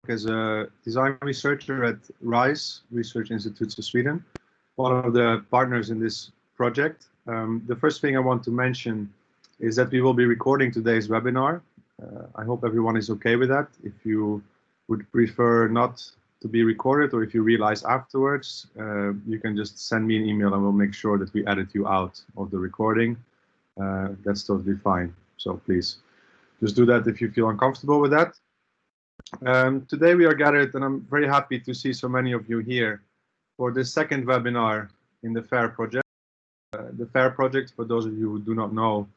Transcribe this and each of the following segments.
as a design researcher at RISE, Research Institutes of Sweden, one of the partners in this project. The first thing I want to mention is that we will be recording today's webinar. I hope everyone is okay with that. If you would prefer not to be recorded, or if you realize afterwards, you can just send me an email and we'll make sure that we edit you out of the recording. That's totally fine. So please just do that if you feel uncomfortable with that. Today we are gathered, and I'm very happy to see so many of you here for the second webinar in the FAIR project. The FAIR project, for those of you who do not know,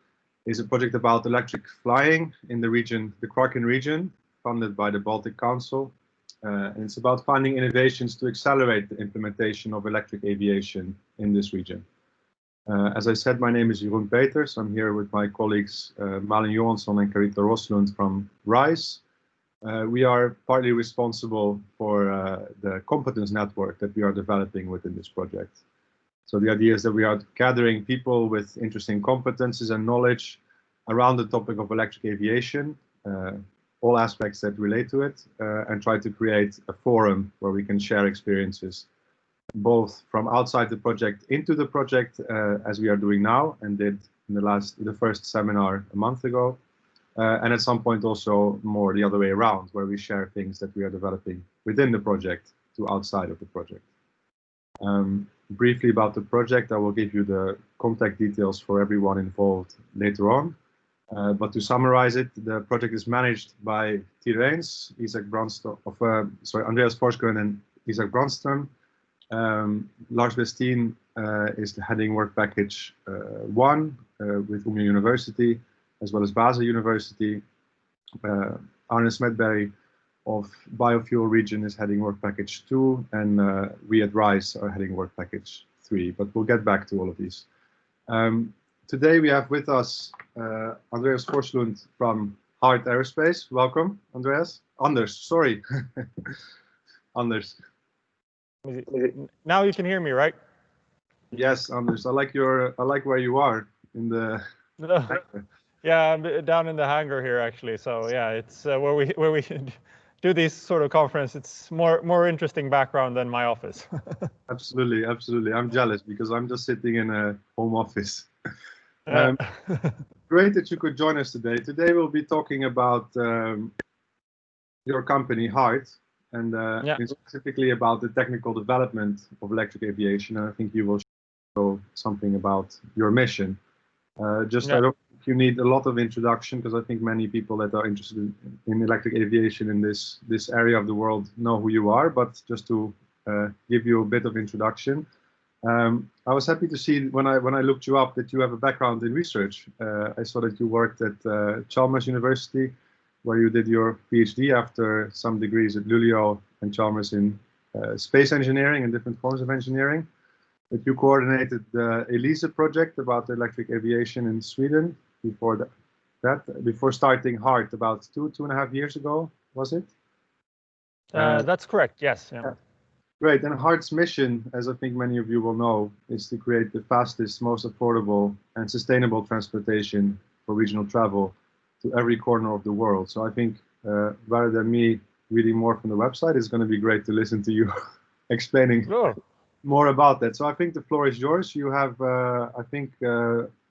is a project about electric flying in the region, the Kvarken region, funded by the Baltic Council. And it's about finding innovations to accelerate the implementation of electric aviation in this region. As I said, my name is Jeroen Peters. I'm here with my colleagues Malin Johansson and Carita Roslund from RISE. We are partly responsible for the competence network that we are developing within this project. So the idea is that we are gathering people with interesting competences and knowledge around the topic of electric aviation, all aspects that relate to it, and try to create a forum where we can share experiences, both from outside the project into the project, as we are doing now and did in the first seminar a month ago, and at some point also more the other way around, where we share things that we are developing within the project to outside of the project. Briefly about the project, I will give you the contact details for everyone involved later on. But to summarize it, the project is managed by Andreas Forsgren and Isaac Brandström. Lars Westin is heading work package 1 with Umeå University, as well as Vaasa University. Arne Smedberg of Biofuel region is heading work package 2, and we at RISE are heading work package 3, but we'll get back to all of these. Today we have with us Andreas Forslund from Hart Aerospace. Welcome, Andreas. Anders, sorry. Anders. Now you can hear me, right? Yes, Anders. I like where you are in the. Yeah, I'm down in the hangar here actually. So yeah, it's where we do these sort of conference. It's more interesting background than my office. Absolutely, absolutely. I'm jealous because I'm just sitting in a home office. Great that you could join us today. Today we'll be talking about your company, Hart, and specifically about the technical development of electric aviation. And I think you will show something about your mission. I don't think you need a lot of introduction, because I think many people that are interested in electric aviation in this area of the world know who you are. But just to give you a bit of introduction. I was happy to see when I looked you up that you have a background in research. I saw that you worked at Chalmers University, where you did your PhD after some degrees at Luleå and Chalmers in space engineering and different forms of engineering. That you coordinated the ELISA project about electric aviation in Sweden before starting Hart about two and a half years ago, was it? That's correct. Yes. Yeah. Great, and Hart's mission, as I think many of you will know, is to create the fastest, most affordable and sustainable transportation for regional travel to every corner of the world. So I think rather than me reading more from the website, it's going to be great to listen to you explaining more about that. So I think the floor is yours. You have, I think,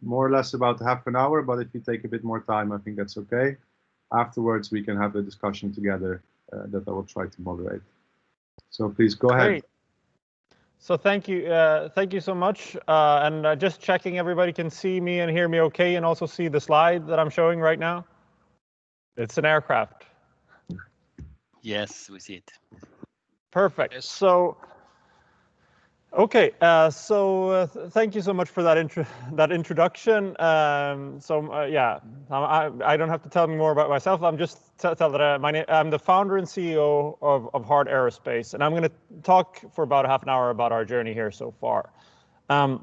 more or less about half an hour, but if you take a bit more time, I think that's okay. Afterwards, we can have a discussion together that I will try to moderate. So please go ahead. Great. So thank you so much. And just checking everybody can see me and hear me okay, and also see the slide that I'm showing right now. It's an aircraft. Yes, we see it. Perfect. Yes. So, okay. Thank you so much for that introduction. Yeah, I don't have to tell me more about myself. I'm just tell that I'm the founder and CEO of Hart Aerospace, and I'm going to talk for about half an hour about our journey here so far. Our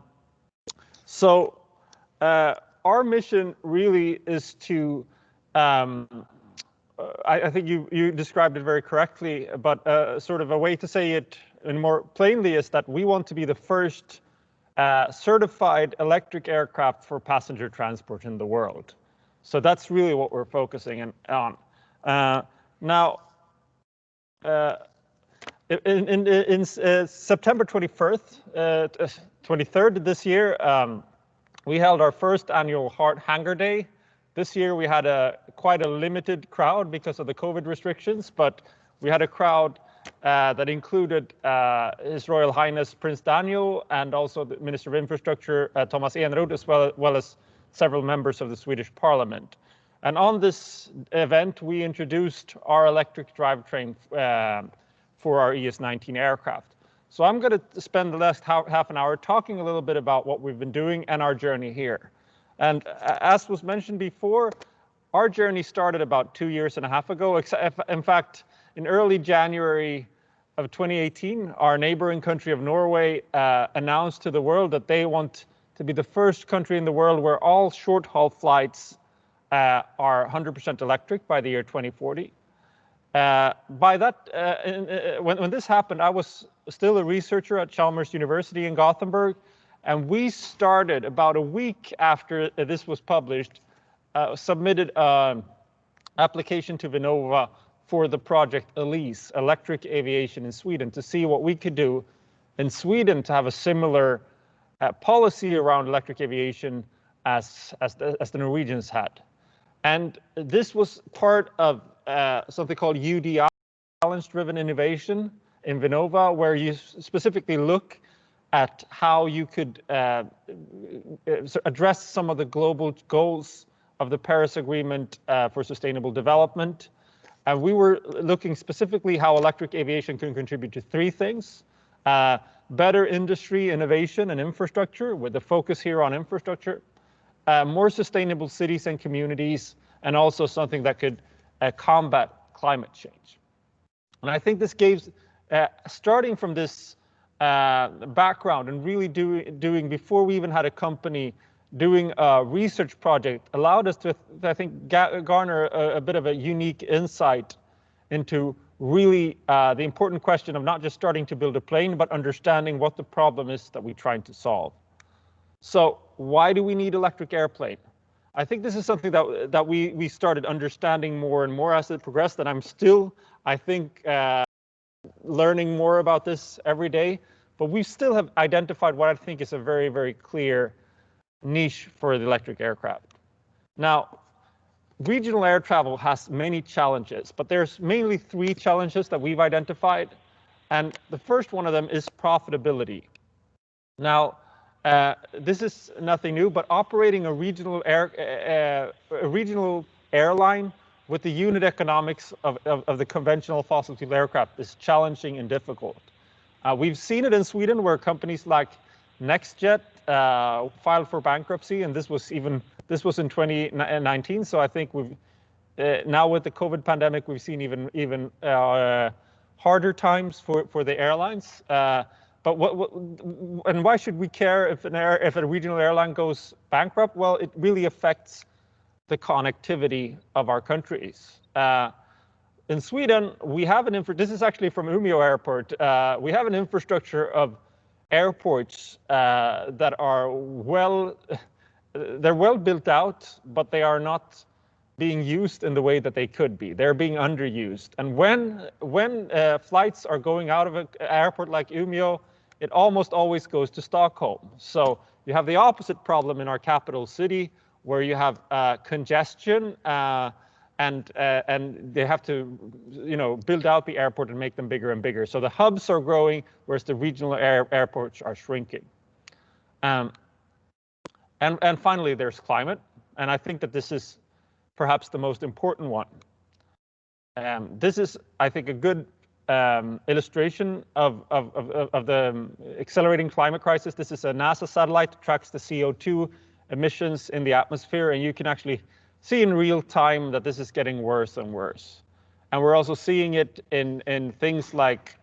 mission really is to, I think you described it very correctly, but sort of a way to say it and more plainly is that we want to be the first certified electric aircraft for passenger transport in the world. So that's really what we're focusing on. Now, in September 23rd this year, we held our first annual Hangar Day. This year we had quite a limited crowd because of the COVID restrictions, but we had a crowd that included His Royal Highness Prince Daniel and also the Minister of Infrastructure, Thomas Eneroth, as well as several members of the Swedish Parliament. And on this event, we introduced our electric drivetrain for our ES-19 aircraft. So I'm going to spend the last half an hour talking a little bit about what we've been doing and our journey here. And as was mentioned before, our journey started about 2.5 years ago. In fact, in early January of 2018, our neighboring country of Norway announced to the world that they want to be the first country in the world where all short-haul flights are 100% electric by the year 2040. By that, when this happened, I was still a researcher at Chalmers University in Gothenburg, and we started about a week after this was published, submitted an application to Vinnova for the project ELISE, Electric Aviation in Sweden, to see what we could do in Sweden to have a similar policy around electric aviation as the Norwegians had. And this was part of something called UDI, Challenge-Driven Innovation in Vinnova, where you specifically look at how you could address some of the global goals of the Paris Agreement for Sustainable Development. And we were looking specifically how electric aviation can contribute to 3 things. Better industry, innovation, and infrastructure, with the focus here on infrastructure. More sustainable cities and communities, and also something that could combat climate change. And I think this gives, starting from this background and really doing before we even had a company doing a research project, allowed us to, I think, garner a bit of a unique insight into really the important question of not just starting to build a plane, but understanding what the problem is that we're trying to solve. So why do we need electric airplane? I think this is something that we started understanding more and more as it progressed, and I'm still, I think, learning more about this every day, but we still have identified what I think is a very, very clear niche for the electric aircraft. Now, regional air travel has many challenges, but there's mainly 3 challenges that we've identified, and the first one of them is profitability. Now, this is nothing new, but operating a regional airline with the unit economics of the conventional fossil fuel aircraft is challenging and difficult. We've seen it in Sweden, where companies like NextJet filed for bankruptcy, and this was in 2019. So I think we've now with the COVID pandemic, we've seen even harder times for the airlines. But and why should we care if a regional airline goes bankrupt? Well, it really affects the connectivity of our countries. In Sweden, we have this is actually from Umeå Airport. We have an infrastructure of airports that are they're well built out, but they are not being used in the way that they could be. They're being underused. And when flights are going out of an airport like Umeå, it almost always goes to Stockholm. So you have the opposite problem in our capital city, where you have congestion and they have to, build out the airport and make them bigger and bigger. So the hubs are growing, whereas the regional airports are shrinking. And finally, there's climate, and I think that this is perhaps the most important one. This is, I think, a good illustration of the accelerating climate crisis. This is a NASA satellite that tracks the CO2 emissions in the atmosphere, and you can actually see in real time that this is getting worse and worse. And we're also seeing it in things like,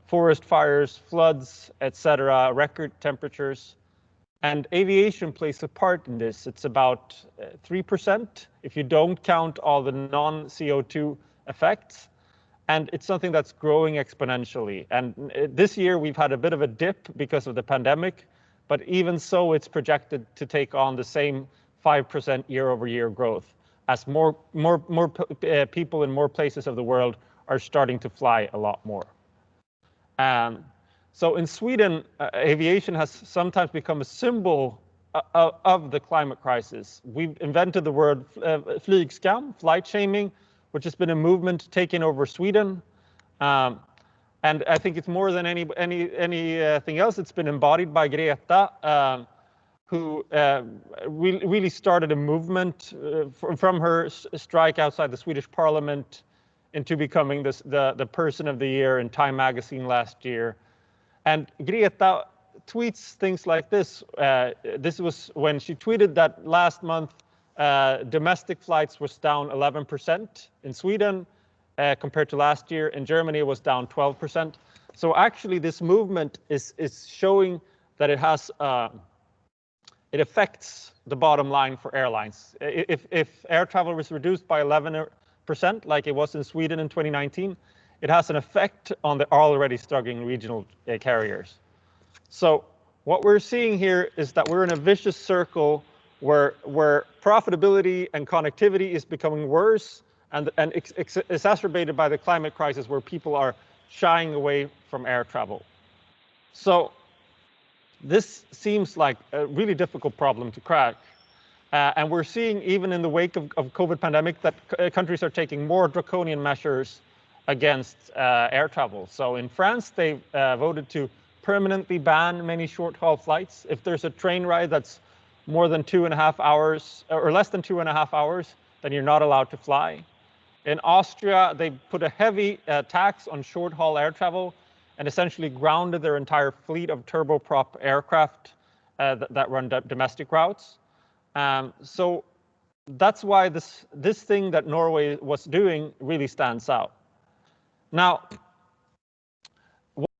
forest fires, floods, etc., record temperatures. And aviation plays a part in this. It's about 3% if you don't count all the non-CO2 effects. And it's something that's growing exponentially. And this year we've had a bit of a dip because of the pandemic, but even so, it's projected to take on the same 5% year-over-year growth as more people in more places of the world are starting to fly a lot more. So in Sweden, aviation has sometimes become a symbol of the climate crisis. We've invented the word flygskam, flight shaming, which has been a movement taking over Sweden. And I think it's more than anything else, it's been embodied by Greta, who really started a movement from her strike outside the Swedish parliament into becoming the person of the year in Time magazine last year. And Greta tweets things like this. This was when she tweeted that last month domestic flights was down 11% in Sweden compared to last year. In Germany, it was down 12%. So actually, this movement is showing that it has it affects the bottom line for airlines. If air travel was reduced by 11%, like it was in Sweden in 2019, it has an effect on the already struggling regional carriers. So what we're seeing here is that we're in a vicious circle where profitability and connectivity is becoming worse and exacerbated by the climate crisis, where people are shying away from air travel. So this seems like a really difficult problem to crack. And we're seeing, even in the wake of COVID pandemic, that countries are taking more draconian measures against air travel. So in France, they voted to permanently ban many short-haul flights. If there's a train ride that's more than 2.5 hours, or less than 2.5 hours, then you're not allowed to fly. In Austria, they put a heavy tax on short-haul air travel and essentially grounded their entire fleet of turboprop aircraft that run domestic routes. So that's why this thing that Norway was doing really stands out. Now, what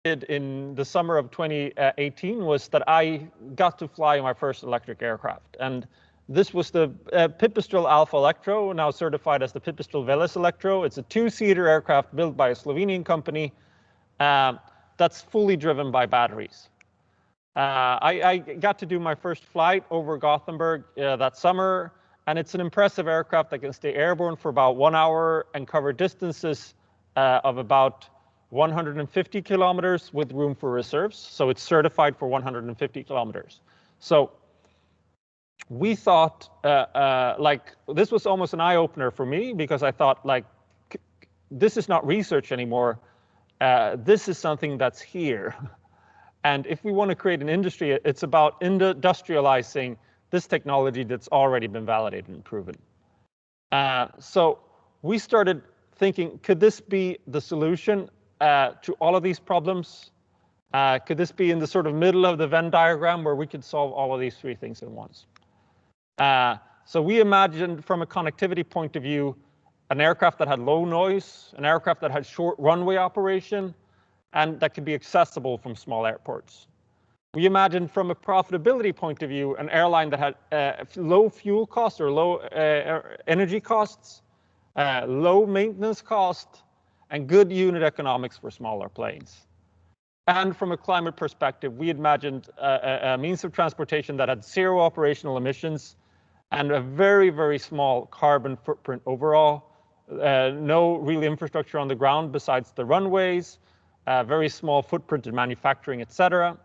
I did in the summer of 2018 was that I got to fly my first electric aircraft. And this was the Pipistrel Alpha Electro, now certified as the Pipistrel Veles Electro. It's a 2-seater aircraft built by a Slovenian company that's fully driven by batteries. I got to do my first flight over Gothenburg that summer, and it's an impressive aircraft that can stay airborne for about 1 hour and cover distances of about 150 kilometers with room for reserves. So it's certified for 150 kilometers. So we thought like this was almost an eye-opener for me, because I thought, like, this is not research anymore. This is something that's here. And if we want to create an industry, it's about industrializing this technology that's already been validated and proven. So we started thinking, could this be the solution to all of these problems? Could this be in the sort of middle of the Venn diagram where we could solve all of these 3 things at once? So we imagined, from a connectivity point of view, an aircraft that had low noise, an aircraft that had short runway operation, and that could be accessible from small airports. We imagined, from a profitability point of view, an airline that had low fuel costs or low energy costs, low maintenance cost, and good unit economics for smaller planes. And from a climate perspective, we imagined a means of transportation that had 0 operational emissions and a very, very small carbon footprint overall. No real infrastructure on the ground besides the runways, very small footprint in manufacturing, etc.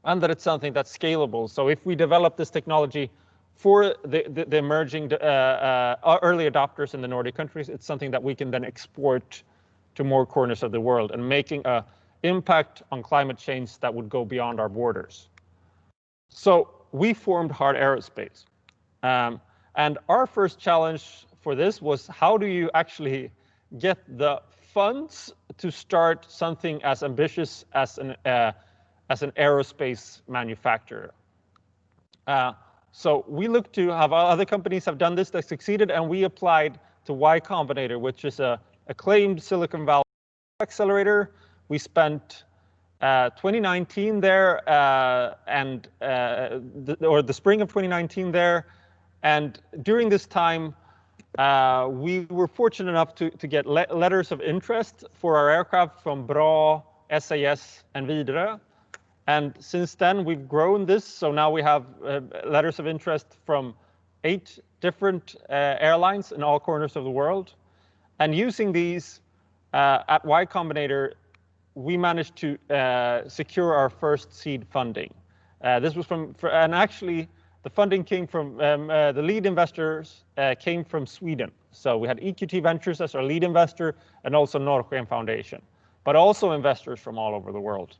And that it's something that's scalable. So if we develop this technology for the emerging early adopters in the Nordic countries, it's something that we can then export to more corners of the world, and making an impact on climate change that would go beyond our borders. So we formed Hard Aerospace. And our first challenge for this was, how do you actually get the funds to start something as ambitious as an aerospace manufacturer? So we looked to have other companies have done this that succeeded, and we applied to Y Combinator, which is a acclaimed Silicon Valley accelerator. We spent 2019 there, or the spring of 2019 there. And during this time, we were fortunate enough to get letters of interest for our aircraft from BRA, SAS, and Vidare. And since then, we've grown this. So now we have letters of interest from 8 different airlines in all corners of the world. And using these, at Y Combinator, we managed to secure our first seed funding. This was and actually the funding came from, the lead investors came from Sweden. So we had EQT Ventures as our lead investor and also Nordic Foundation, but also investors from all over the world.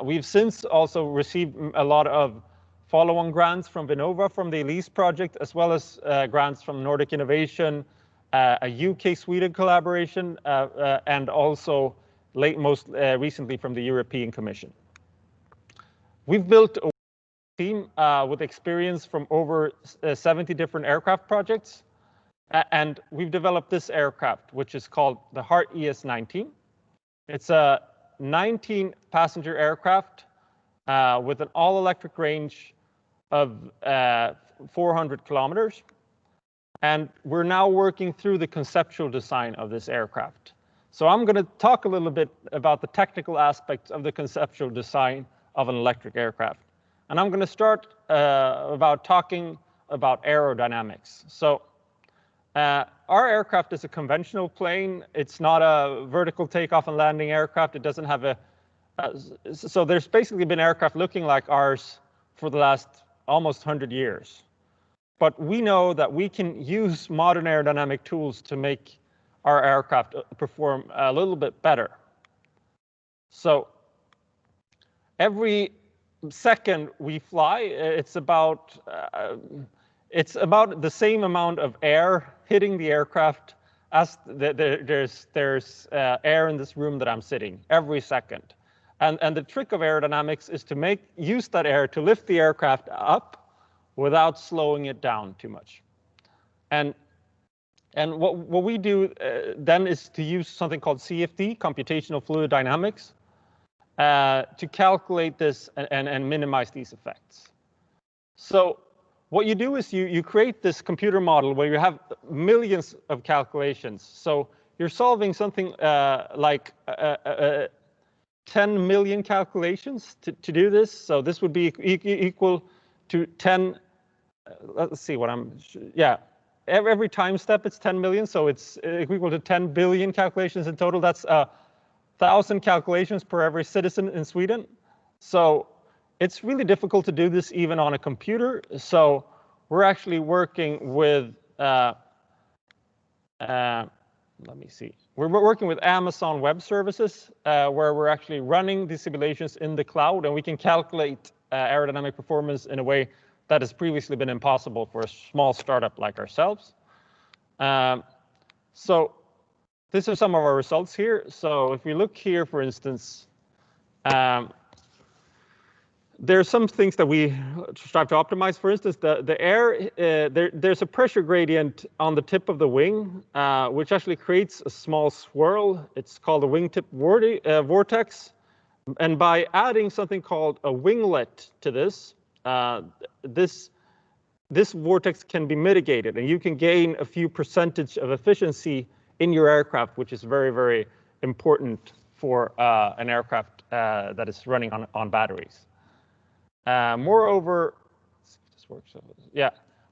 We've since also received a lot of follow-on grants from Vinnova from the Elise project, as well as grants from Nordic Innovation, a UK-Sweden collaboration, and also most recently from the European Commission. We've built a team with experience from over 70 different aircraft projects, and we've developed this aircraft, which is called the Heart ES-19. It's a 19-passenger aircraft with an all-electric range of 400 kilometers. And we're now working through the conceptual design of this aircraft. So I'm going to talk a little bit about the technical aspects of the conceptual design of an electric aircraft. And I'm going to start about talking about aerodynamics. So our aircraft is a conventional plane. It's not a vertical takeoff and landing aircraft. It doesn't have so there's basically been aircraft looking like ours for the last almost 100 years. But we know that we can use modern aerodynamic tools to make our aircraft perform a little bit better. So every second we fly, it's about the same amount of air hitting the aircraft as there's air in this room that I'm sitting every second. And the trick of aerodynamics is to use that air to lift the aircraft up without slowing it down too much. And what we do then is to use something called CFD, computational fluid dynamics, to calculate this and minimize these effects. So what you do is you create this computer model where you have millions of calculations. So you're solving something like 10 million calculations to do this. So this would be equal to 10. Let's see what every time step it's 10 million, so it's equal to 10 billion calculations in total. That's 1,000 calculations per every citizen in Sweden. So it's really difficult to do this even on a computer. So we're actually working with, let me see. We're working with Amazon Web Services, where we're actually running these simulations in the cloud, and we can calculate aerodynamic performance in a way that has previously been impossible for a small startup like ourselves. So these are some of our results here. So if we look here, for instance, there are some things that we strive to optimize. For instance, the air, there's a pressure gradient on the tip of the wing, which actually creates a small swirl. It's called a wingtip vortex. And by adding something called a winglet to this, this vortex can be mitigated, and you can gain a few percentage of efficiency in your aircraft, which is very, very important for an aircraft that is running on batteries. Moreover,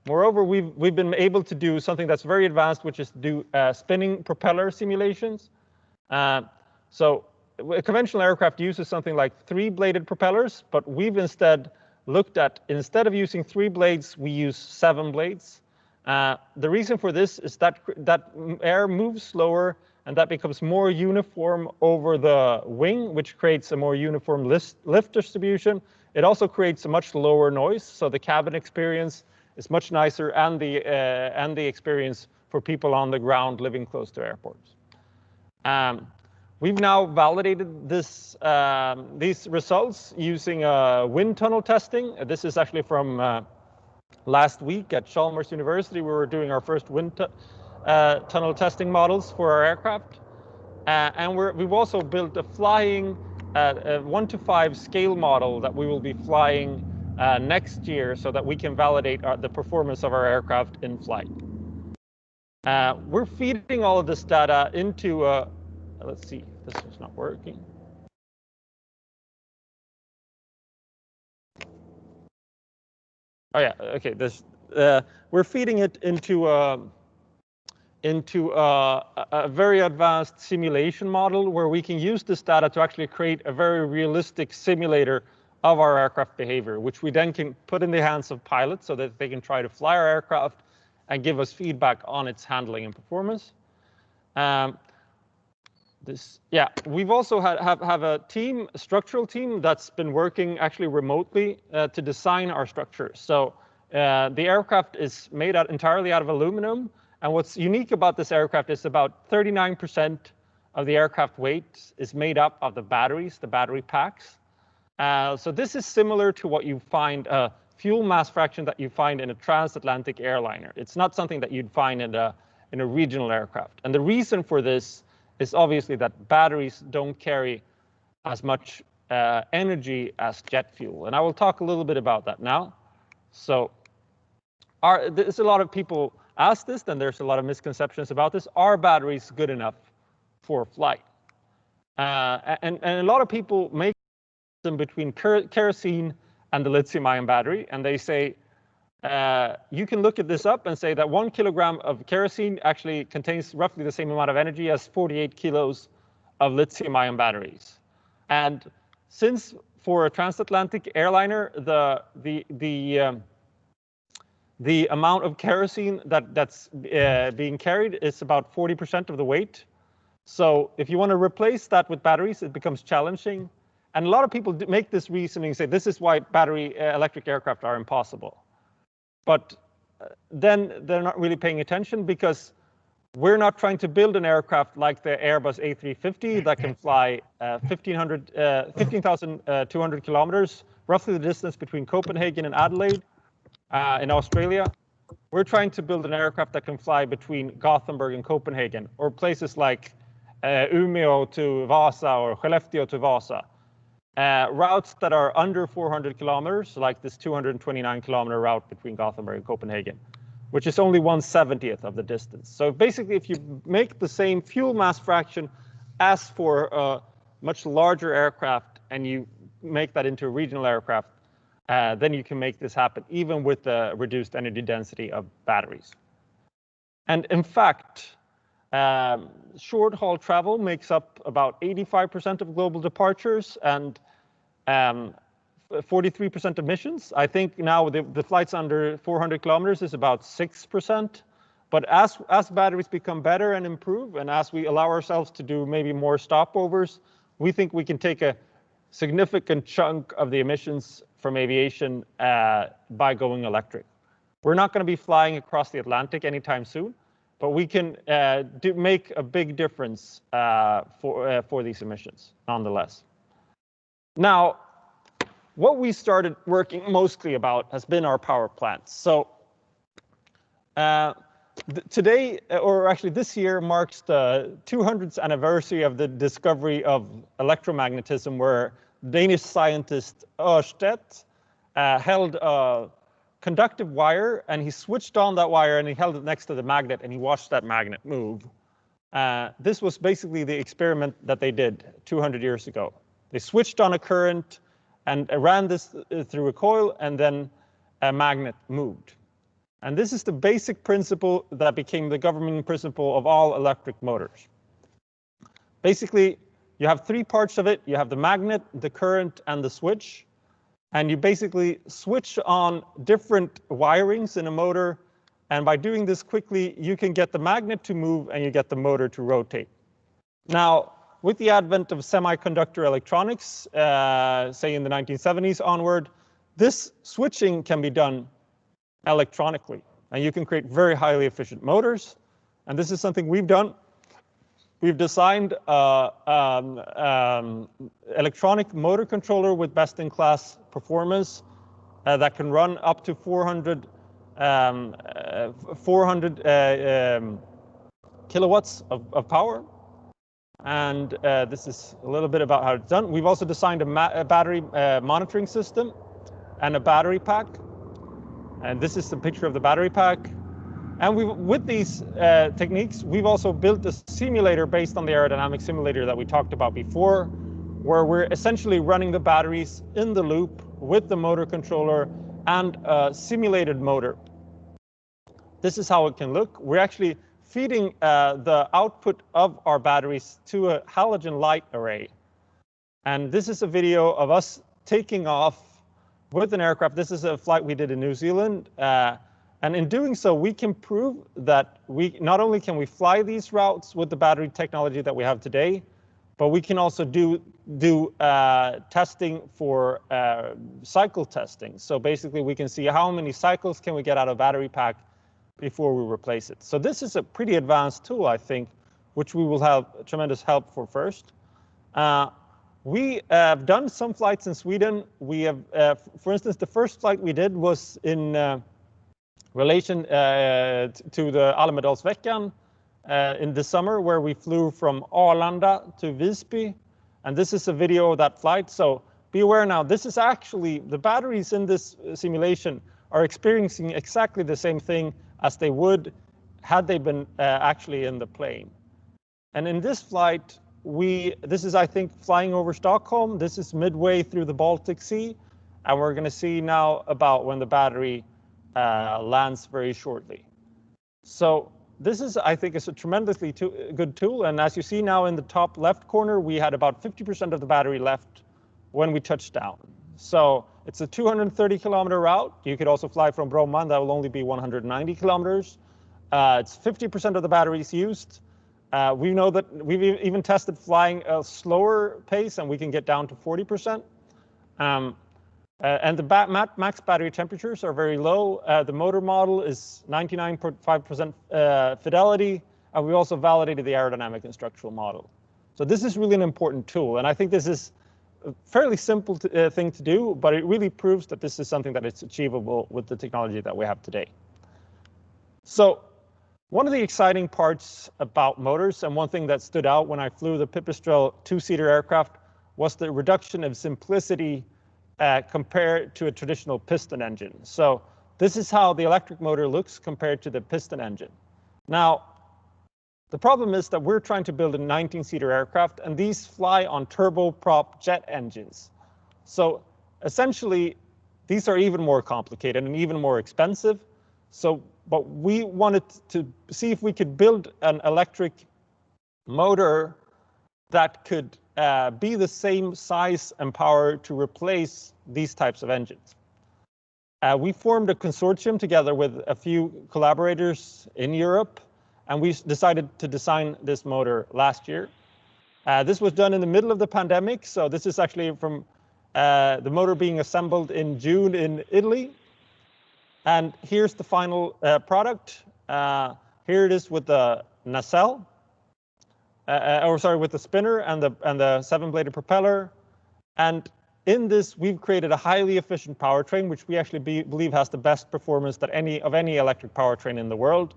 moreover, we've been able to do something that's very advanced, which is do spinning propeller simulations. So a conventional aircraft uses something like 3-bladed propellers, but we've instead looked at, instead of using 3 blades, we use 7 blades. The reason for this is that air moves slower, and that becomes more uniform over the wing, which creates a more uniform lift distribution. It also creates a much lower noise, so the cabin experience is much nicer, and the experience for people on the ground living close to airports. We've now validated these results using wind tunnel testing. This is actually from last week at Chalmers University. We were doing our first wind tunnel testing models for our aircraft. And we've also built a flying 1-to-5 scale model that we will be flying next year so that we can validate the performance of our aircraft in flight. We're feeding all of this data into let's see, this is not working. Oh yeah, okay. We're feeding it into into a very advanced simulation model where we can use this data to actually create a very realistic simulator of our aircraft behavior, which we then can put in the hands of pilots so that they can try to fly our aircraft and give us feedback on its handling and performance. We've also have a team, a structural team that's been working actually remotely to design our structures. So the aircraft is made entirely out of aluminum. And what's unique about this aircraft is about 39% of the aircraft weight is made up of the batteries, the battery packs. So this is similar to what you find, fuel mass fraction that you find in a transatlantic airliner. It's not something that you'd find in a regional aircraft. And the reason for this is obviously that batteries don't carry as much energy as jet fuel. And I will talk a little bit about that now. So there's a lot of people ask this, and there's a lot of misconceptions about this. Are batteries good enough for flight? And a lot of people make them between kerosene and the lithium-ion battery, and they say, you can look at this up and say that 1 kilogram of kerosene actually contains roughly the same amount of energy as 48 kilos of lithium-ion batteries. And since for a transatlantic airliner, the amount of kerosene that's being carried is about 40% of the weight. So if you want to replace that with batteries, it becomes challenging. And a lot of people make this reasoning, say this is why battery electric aircraft are impossible. But then they're not really paying attention, because we're not trying to build an aircraft like the Airbus A350 that can fly 15,200 kilometers, roughly the distance between Copenhagen and Adelaide in Australia. We're trying to build an aircraft that can fly between Gothenburg and Copenhagen, or places like Umeå to Vasa or Skellefteå to Vasa. Routes that are under 400 kilometers, like this 229 kilometer route between Gothenburg and Copenhagen, which is only 1/70th of the distance. So basically, if you make the same fuel mass fraction as for a much larger aircraft and you make that into a regional aircraft, then you can make this happen, even with the reduced energy density of batteries. And in fact, short-haul travel makes up about 85% of global departures and 43% of missions. I think now the flights under 400 kilometers is about 6%. But as batteries become better and improve, and as we allow ourselves to do maybe more stopovers, we think we can take a significant chunk of the emissions from aviation by going electric. We're not going to be flying across the Atlantic anytime soon, but we can make a big difference for these emissions, nonetheless. Now, what we started working mostly about has been our power plants. So today, or actually this year, marks the 200th anniversary of the discovery of electromagnetism, where Danish scientist Ørsted held a conductive wire, and he switched on that wire and he held it next to the magnet, and he watched that magnet move. This was basically the experiment that they did 200 years ago. They switched on a current and ran this through a coil, and then a magnet moved. And this is the basic principle that became the governing principle of all electric motors. Basically, you have three parts of it. You have the magnet, the current, and the switch. And you basically switch on different wirings in a motor. And by doing this quickly, you can get the magnet to move and you get the motor to rotate. Now, with the advent of semiconductor electronics, say in the 1970s onward, this switching can be done electronically. And you can create very highly efficient motors. And this is something we've done. We've designed electronic motor controller with best-in-class performance that can run up to 400 kilowatts of power. And this is a little bit about how it's done. We've also designed a battery monitoring system and a battery pack. And this is the picture of the battery pack. And with these techniques, we've also built a simulator based on the aerodynamic simulator that we talked about before, where we're essentially running the batteries in the loop with the motor controller and a simulated motor. This is how it can look. We're actually feeding the output of our batteries to a halogen light array. And this is a video of us taking off with an aircraft. This is a flight we did in New Zealand. And in doing so, we can prove that we not only can we fly these routes with the battery technology that we have today, but we can also do testing for cycle testing. So basically, we can see how many cycles can we get out of battery pack before we replace it. So this is a pretty advanced tool, I think, which we will have tremendous help for first. We have done some flights in Sweden. We have, for instance, the first flight we did was in relation to the Almedalsveckan in the summer, where we flew from Arlanda to Visby. And this is a video of that flight. So be aware now, this is actually, the batteries in this simulation are experiencing exactly the same thing as they would had they been actually in the plane. And in this flight, this is, I think, flying over Stockholm. This is midway through the Baltic Sea. And we're going to see now about when the battery lands very shortly. So this is, I think, is a tremendously good tool. And as you see now in the top left corner, we had about 50% of the battery left when we touched down. So it's a 230 kilometer route. You could also fly from Bromma, and that will only be 190 kilometers. It's 50% of the batteries used. We know that we've even tested flying a slower pace, and we can get down to 40%. And the max battery temperatures are very low. The motor model is 99.5% fidelity, and we also validated the aerodynamic and structural model. So this is really an important tool, and I think this is a fairly simple thing to do, but it really proves that this is something that is achievable with the technology that we have today. So one of the exciting parts about motors, and one thing that stood out when I flew the Pipistrel two-seater aircraft, was the reduction of simplicity compared to a traditional piston engine. So this is how the electric motor looks compared to the piston engine. Now, the problem is that we're trying to build a 19-seater aircraft, and these fly on turboprop jet engines. So essentially, these are even more complicated and even more expensive. But we wanted to see if we could build an electric motor that could be the same size and power to replace these types of engines. We formed a consortium together with a few collaborators in Europe, and we decided to design this motor last year. This was done in the middle of the pandemic, so this is actually from the motor being assembled in June in Italy. And here's the final product. Here it is with the nacelle. With the spinner and the 7-bladed propeller. And in this, we've created a highly efficient powertrain, which we actually believe has the best performance that any electric powertrain in the world.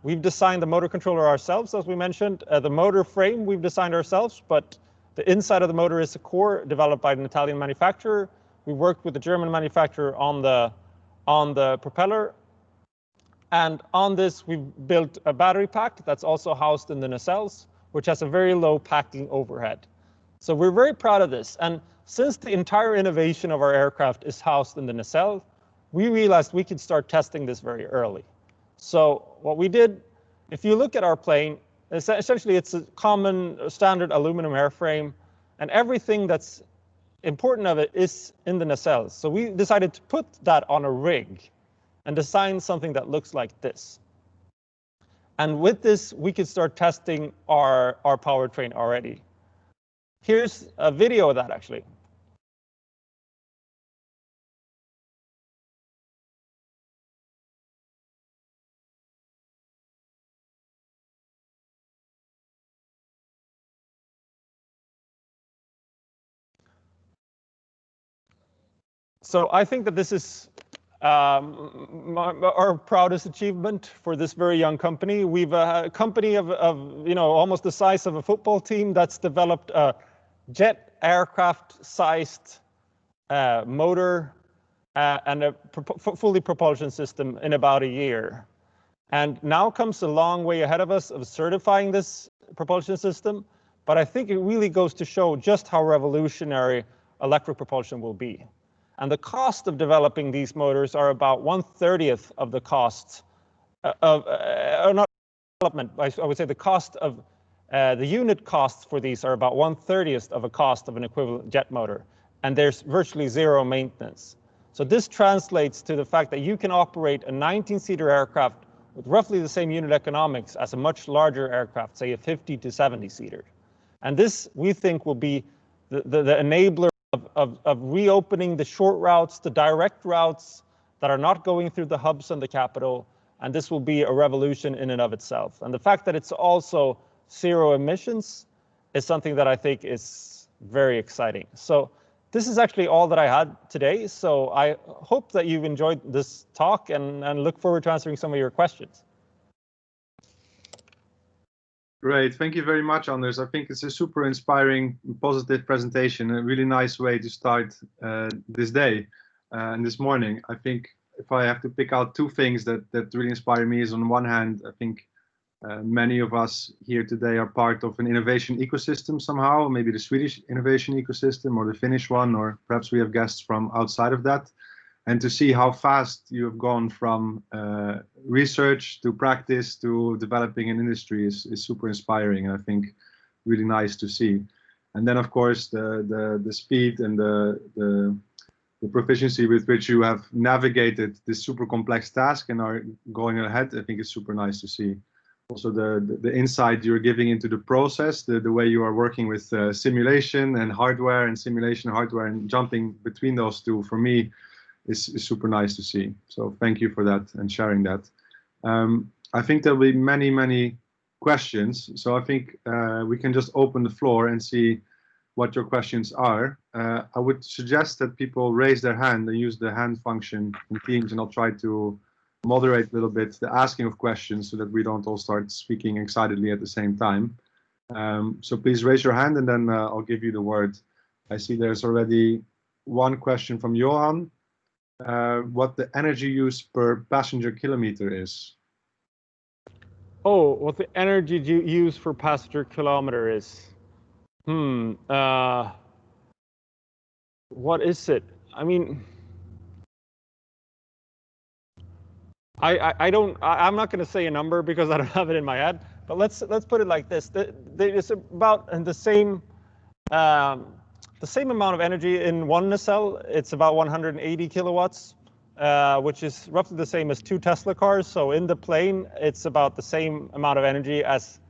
We've designed the motor controller ourselves, as we mentioned. The motor frame we've designed ourselves, but the inside of the motor is a core developed by an Italian manufacturer. We worked with the German manufacturer on the propeller. And on this, we've built a battery pack that's also housed in the nacelles, which has a very low packing overhead. So we're very proud of this. And since the entire innovation of our aircraft is housed in the nacelle, we realized we could start testing this very early. So what we did, if you look at our plane, essentially it's a common standard aluminum airframe, and everything that's important of it is in the nacelles. So we decided to put that on a rig and design something that looks like this. And with this, we could start testing our powertrain already. Here's a video of that, actually. So I think that this is our proudest achievement for this very young company. We've a company of almost the size of a football team that's developed a jet aircraft-sized motor and a fully propulsion system in about a year. And now comes a long way ahead of us of certifying this propulsion system. But I think it really goes to show just how revolutionary electric propulsion will be. And the cost of developing these motors are about 1/30 of the cost of, not development, I would say the cost of the unit costs for these are about 1/30th of a cost of an equivalent jet motor, and there's virtually zero maintenance. So this translates to the fact that you can operate a 19-seater aircraft with roughly the same unit economics as a much larger aircraft, say a 50 to 70-seater. And this, we think, will be the enabler of reopening the short routes, the direct routes that are not going through the hubs and the capital, and this will be a revolution in and of itself. And the fact that it's also zero emissions is something that I think is very exciting. So this is actually all that I had today. So I hope that you've enjoyed this talk and look forward to answering some of your questions. Great, thank you very much, Anders. I think it's a super inspiring, positive presentation, a really nice way to start this day and this morning. I think if I have to pick out two things that really inspire me is, on one hand, I think many of us here today are part of an innovation ecosystem somehow, maybe the Swedish innovation ecosystem or the Finnish one, or perhaps we have guests from outside of that. And to see how fast you have gone from research to practice to developing an industry is super inspiring, and I think really nice to see. And then, of course, the speed and the proficiency with which you have navigated this super complex task and are going ahead, I think is super nice to see. Also, the insight you're giving into the process, the way you are working with simulation and hardware, and simulation and hardware, and jumping between those two, for me, is super nice to see. So thank you for that and sharing that. I think there'll be many questions. So I think we can just open the floor and see what your questions are. I would suggest that people raise their hand and use the hand function in Teams, and I'll try to moderate a little bit the asking of questions so that we don't all start speaking excitedly at the same time. So please raise your hand and then I'll give you the word. I see there's already one question from Johan. What the energy use per passenger kilometer is? Oh, what the energy use for passenger kilometer is? What is it? I mean, I'm not going to say a number because I don't have it in my head. But let's put it like this: it's about the same amount of energy in one nacelle. It's about 180 kilowatts, which is roughly the same as 2 Tesla cars. So in the plane, it's about the same amount of energy as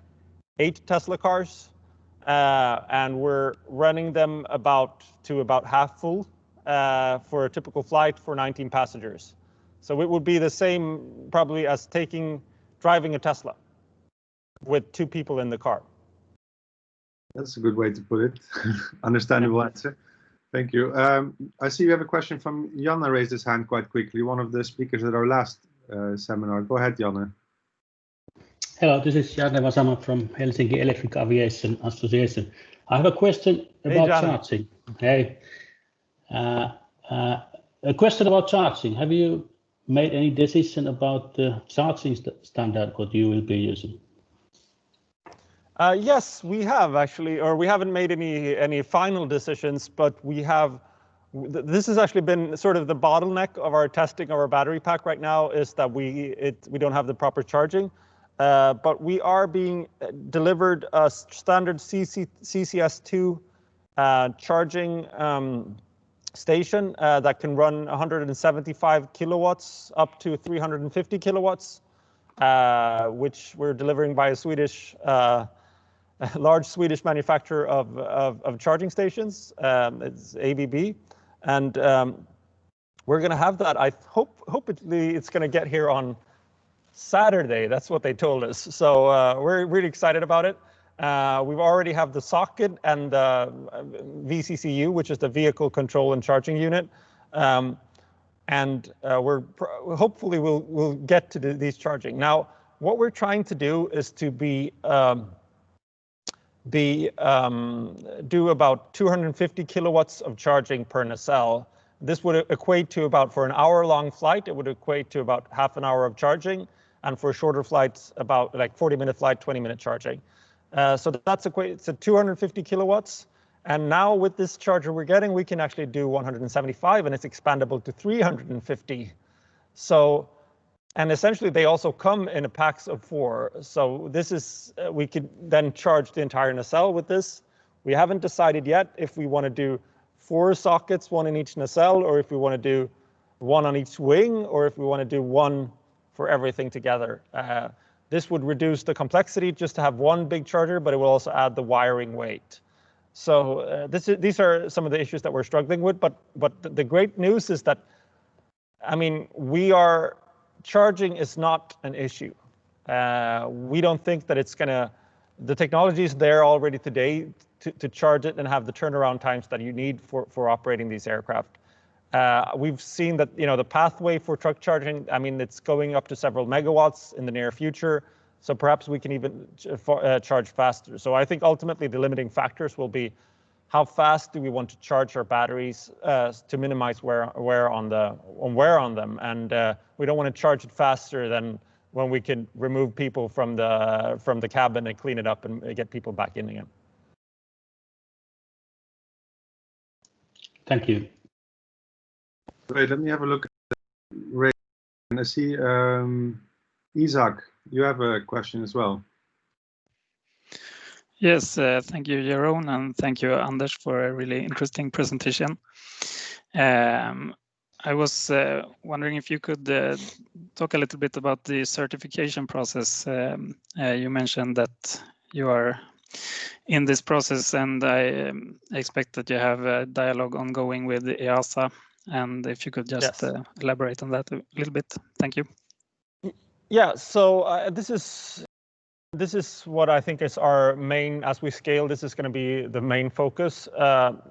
8 Tesla cars, and we're running them about half full for a typical flight for 19 passengers. So it would be the same probably as driving a Tesla with 2 people in the car. That's a good way to put it. Understandable answer. Thank you. I see you have a question from Janne raised his hand quite quickly, one of the speakers at our last seminar. Go ahead, Janne. Hello, this is Janne Vasama from Helsinki Electric Aviation Association. I have a question about charging. Hey, a question about charging. Have you made any decision about the charging standard what you will be using? Yes, we have actually, or we haven't made any final decisions, but we have. This has actually been sort of the bottleneck of our testing of our battery pack right now, is that we don't have the proper charging. But we are being delivered a standard CCS2 charging station that can run 175 kilowatts up to 350 kilowatts, which we're delivering by a large Swedish manufacturer of charging stations. It's ABB, and we're going to have that. Hopefully it's going to get here on Saturday. That's what they told us. So we're really excited about it. We've already have the socket and the VCCU, which is the Vehicle Control and Charging Unit, and hopefully we'll get to these charging. Now, what we're trying to do is to do about 250 kilowatts of charging per nacelle. This would equate to about, for an hour-long flight, it would equate to about half an hour of charging, and for shorter flights, about like 40-minute flight, 20-minute charging. So that's equated to 250 kilowatts. And now with this charger we're getting, we can actually do 175, and it's expandable to 350. So And essentially, they also come in a packs of 4. So this is, we could then charge the entire nacelle with this. We haven't decided yet if we want to do 4 sockets, 1 in each nacelle, or if we want to do 1 on each wing, or if we want to do 1 for everything together. This would reduce the complexity just to have 1 big charger, but it will also add the wiring weight. So these are some of the issues that we're struggling with. But the great news is that, I mean, charging is not an issue. We don't think that it's the technology is there already today to charge it and have the turnaround times that you need for operating these aircraft. We've seen that, the pathway for truck charging, I mean, it's going up to several megawatts in the near future. So perhaps we can even charge faster. So I think ultimately the limiting factors will be how fast do we want to charge our batteries to minimize wear on them, and we don't want to charge it faster than when we can remove people from the cabin and clean it up and get people back in again. Thank you. Great. Let me have a look at the rate. And I see Isaac, you have a question as well. Yes, thank you, Jeroen, and thank you, Anders, for a really interesting presentation. I was wondering if you could talk a little bit about the certification process. You mentioned that you are in this process, and I expect that you have a dialogue ongoing with the EASA. And if you could just elaborate on that a little bit. Thank you. Yeah, so this is what I think is our main, as we scale, this is going to be the main focus.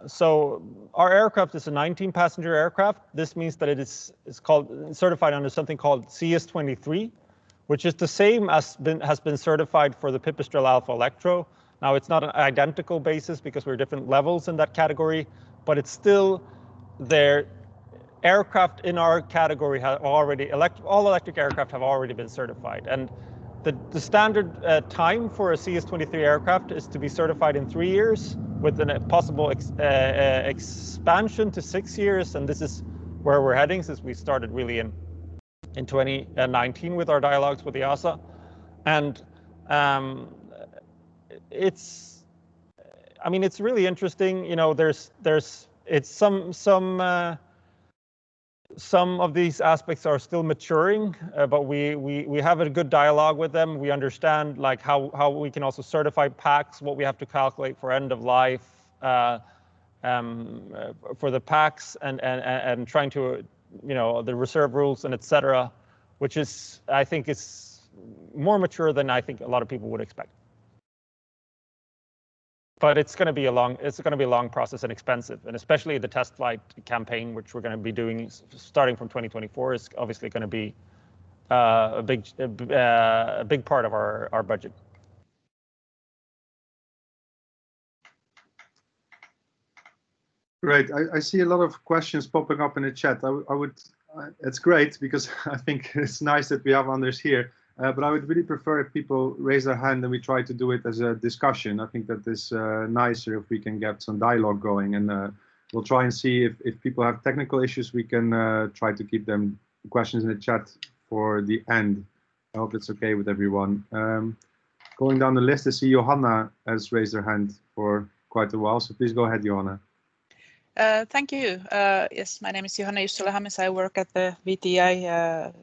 So our aircraft is a 19-passenger aircraft. This means that it is certified under something called CS23, which is the same as has been certified for the Pipistrel Alpha Electro. Now, it's not an identical basis because we're different levels in that category, but it's still there. Aircraft in our category have already, all electric aircraft have already been certified. And the standard time for a CS23 aircraft is to be certified in 3 years with a possible expansion to 6 years. And this is where we're heading since we started really in 2019 with our dialogues with the EASA. And it's really interesting. Some of these aspects are still maturing, but we have a good dialogue with them. We understand like how we can also certify packs, what we have to calculate for end of life for the packs, and trying to the reserve rules and etc., which is I think is more mature than I think a lot of people would expect. But it's going to be a long process and expensive, and especially the test flight campaign, which we're going to be doing starting from 2024, is obviously going to be a big part of our budget. Great. I see a lot of questions popping up in the chat. It's great because I think it's nice that we have Anders here. But I would really prefer if people raise their hand and we try to do it as a discussion. I think that is nicer if we can get some dialogue going, and we'll try and see if people have technical issues, we can try to keep them questions in the chat for the end. I hope it's okay with everyone. Going down the list, I see Johanna has raised her hand for quite a while, so please go ahead, Johanna. Thank you. Yes, my name is Johanna Jussolahammes. I work at the VTI,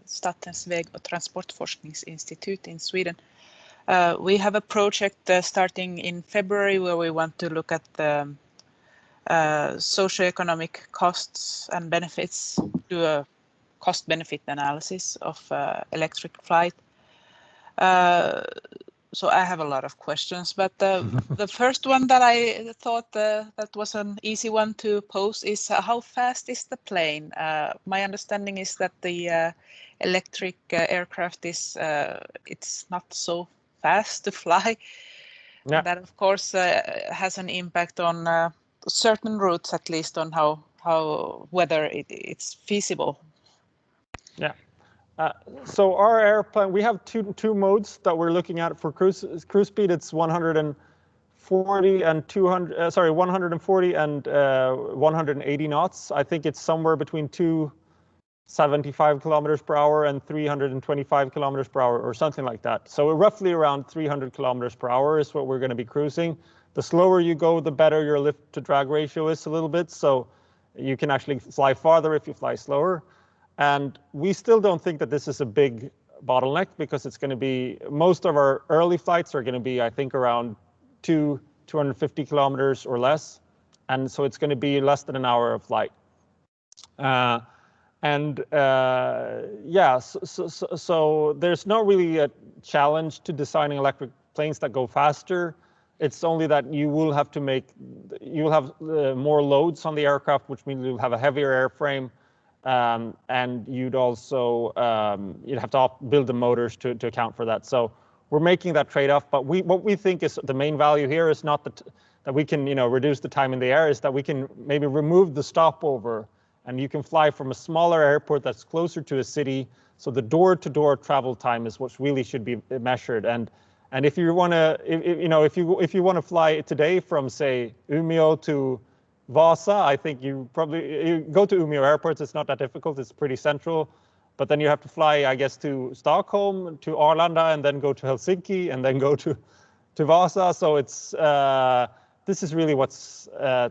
Statens väg- och transportforskningsinstitut in Sweden. We have a project starting in February where we want to look at the socioeconomic costs and benefits, do a cost-benefit analysis of electric flight. So I have a lot of questions, but the first one that I thought that was an easy one to pose is how fast is the plane? My understanding is that the electric aircraft is it's not so fast to fly. Yeah. That of course has an impact on certain routes, at least on whether it's feasible. Yeah. So our airplane, we have two modes that we're looking at for cruise speed. It's 140 and 200. 140 and 180 knots. I think it's somewhere between 2 75 kilometers per hour and 325 kilometers per hour or something like that. So roughly around 300 kilometers per hour is what we're going to be cruising. The slower you go, the better your lift to drag ratio is a little bit. So you can actually fly farther if you fly slower. And we still don't think that this is a big bottleneck, because it's going to be, most of our early flights are going to be, I think, around 250 kilometers or less. And so it's going to be less than an hour of flight. Yeah, so there's not really a challenge to designing electric planes that go faster. It's only that you will have more loads on the aircraft, which means you'll have a heavier airframe, and you'd also you'd have to build the motors to account for that. So we're making that trade-off. But what we think is the main value here is not that we can reduce the time in the air, is that we can maybe remove the stopover. And you can fly from a smaller airport that's closer to a city. So the door-to-door travel time is what really should be measured. And if you want to, if you want to fly today from, say, Umeå to Vasa, I think you go to Umeå airport. It's not that difficult. It's pretty central. But then you have to fly, I guess, to Stockholm, to Arlanda, and then go to Helsinki, and then go to Vasa. So it's this is really what's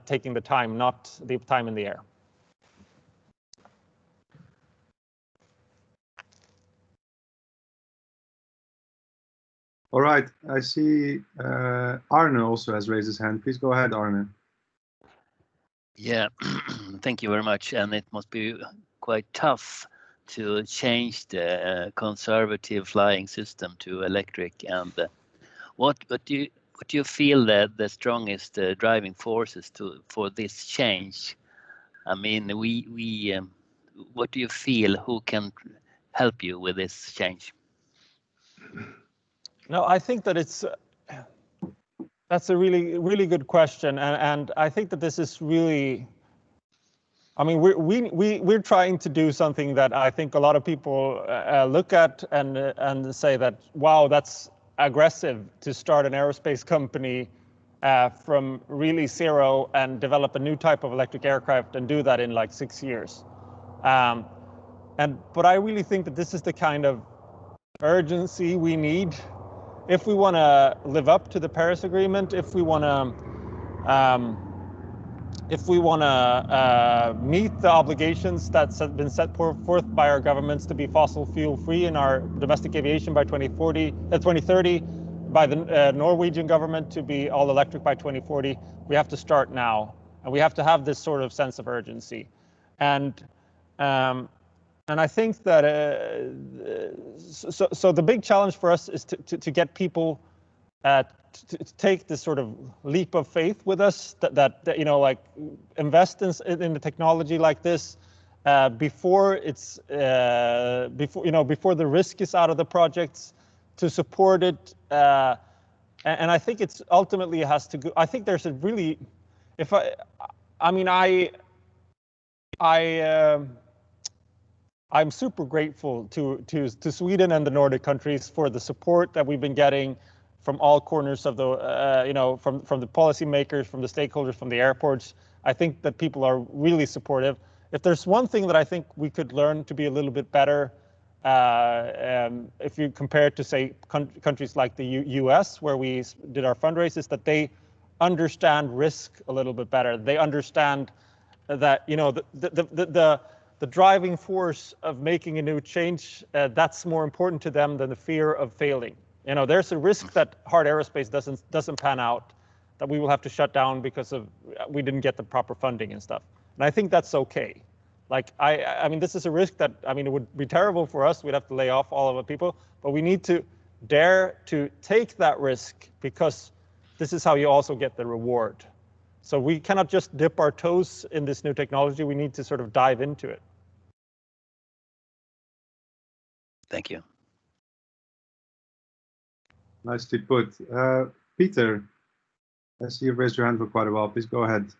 taking the time, not the time in the air. All right, I see Arne also has raised his hand. Please go ahead, Arne. Yeah, thank you very much. And it must be quite tough to change the conservative flying system to electric. And what do you feel that the strongest driving forces for this change? I mean, what do you feel, who can help you with this change? No, I think that that's a really good question, and I think that this is really, I mean, we're trying to do something that I think a lot of people look at and say that, wow, that's aggressive to start an aerospace company from really zero and develop a new type of electric aircraft and do that in like 6 years. But I really think that this is the kind of urgency we need if we want to live up to the Paris Agreement, if we want to meet the obligations that's been set forth by our governments to be fossil fuel free in our domestic aviation by 2030, by the Norwegian government to be all electric by 2040, we have to start now, and we have to have this sort of sense of urgency. And I think that so the big challenge for us is to get people to take this sort of leap of faith with us, that like invest in the technology like this before it's before the risk is out of the projects, to support it. And I think it's ultimately has to go. I think there's a really, I'm super grateful to Sweden and the Nordic countries for the support that we've been getting from all corners of the, from the policymakers, from the stakeholders, from the airports. I think that people are really supportive. If there's one thing that I think we could learn to be a little bit better, if you compare it to, say, countries like the US, where we did our fundraisers, that they understand risk a little bit better. They understand that, the driving force of making a new change, that's more important to them than the fear of failing. There's a risk that hard aerospace doesn't pan out, that we will have to shut down because we didn't get the proper funding and stuff. And I think that's okay. Like, I mean, this is a risk that, it would be terrible for us. We'd have to lay off all of the people, but we need to dare to take that risk, because this is how you also get the reward. So we cannot just dip our toes in this new technology. We need to sort of dive into it. Thank you. Nicely put. Peter, I see you've raised your hand for quite a while. Please go ahead.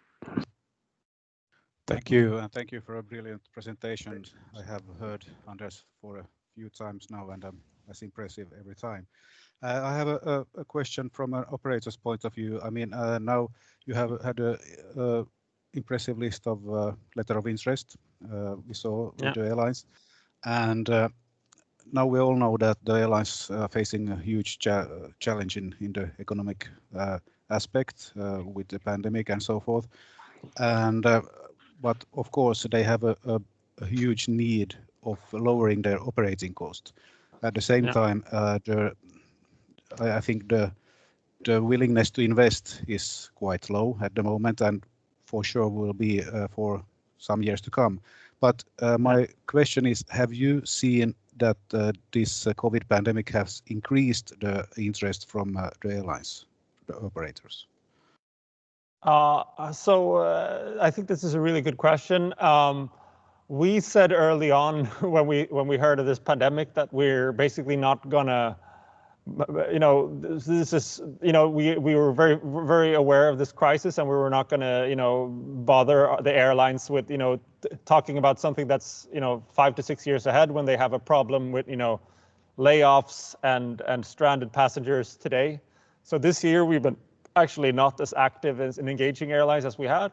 Thank you, and thank you for a brilliant presentation. I have heard Anders for a few times now, and that's impressive every time. I have a question from an operator's point of view. I mean, now you have had a impressive list of letter of interest we saw with the airlines. And now we all know that the airlines are facing a huge challenge in the economic aspect with the pandemic and so forth. And but of course they have a huge need of lowering their operating cost. At the same time, I think the willingness to invest is quite low at the moment, and for sure will be for some years to come. But my question is, have you seen that this COVID pandemic has increased the interest from the airlines, the operators? I think this is a really good question. We said early on when we heard of this pandemic that we're basically not gonna, this is, we were very aware of this crisis, and we were not gonna, bother the airlines with, talking about something that's, 5 to 6 years ahead when they have a problem with, layoffs and stranded passengers today. So this year we've been actually not as active as in engaging airlines as we had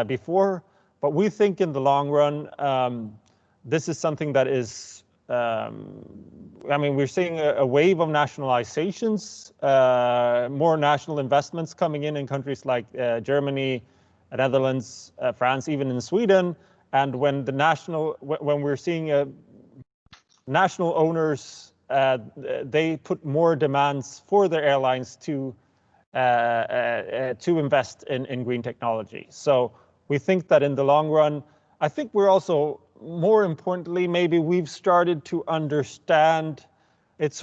before, but we think in the long run, this is something that is, we're seeing a wave of nationalizations, more national investments coming in countries like Germany, Netherlands, France, even in Sweden. And when we're seeing national owners, they put more demands for their airlines to invest in green technology. So we think that in the long run, I think we're also, more importantly, maybe we've started to understand, it's